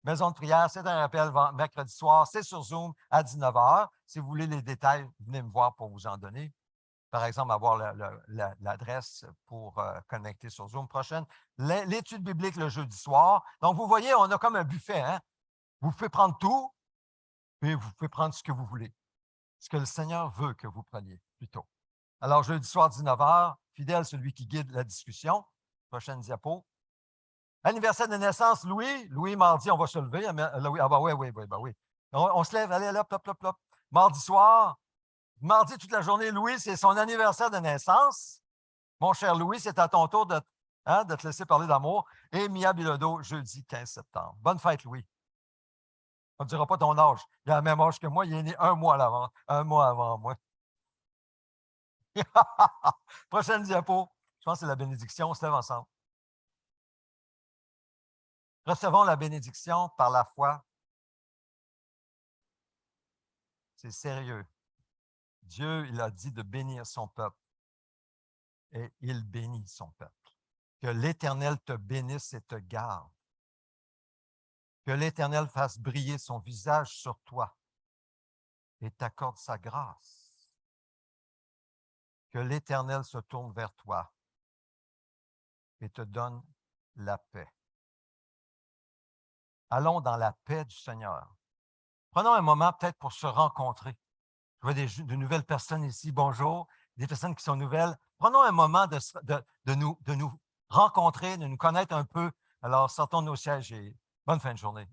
A: maison de prière, c'est un rappel mercredi soir, c'est sur Zoom à 19 h. Si vous voulez les détails, venez me voir pour vous en donner. Par exemple, avoir l'adresse pour connecter sur Zoom. Prochaine, l'étude biblique le jeudi soir. Donc, vous voyez, on a comme un buffet. Hein? Vous pouvez prendre tout, puis vous pouvez prendre ce que vous voulez. Ce que le Seigneur veut que vous preniez, plutôt. Alors, jeudi soir, 19 h, fidèle celui qui guide la discussion. Prochaine diapo. Anniversaire de naissance, Louis. Louis, mardi, on va se lever. Ah, ben oui. On se lève, allez, là, plop. Mardi soir, mardi toute la journée, Louis, c'est son anniversaire de naissance. Mon cher Louis, c'est à ton tour de te laisser parler d'amour. Et Mia Bilodeau, jeudi 15 septembre. Bonne fête, Louis. On ne dira pas ton âge. Il a le même âge que moi. Il est né un mois avant moi. Prochaine diapo. Je pense que c'est la bénédiction. On se lève ensemble. Recevons la bénédiction par la foi. C'est sérieux. Dieu, il a dit de bénir son peuple. Et il bénit son peuple. Que l'Éternel te bénisse et te garde. Que l'Éternel fasse briller son visage sur toi et t'accorde sa grâce. Que l'Éternel se tourne vers toi et te donne la paix. Allons dans la paix du Seigneur. Prenons un moment peut-être pour se rencontrer. Je vois de nouvelles personnes ici. Bonjour. Des personnes qui sont nouvelles. Prenons un moment de nous rencontrer, de nous connaître un peu. Alors, sortons de nos sièges et bonne fin de journée.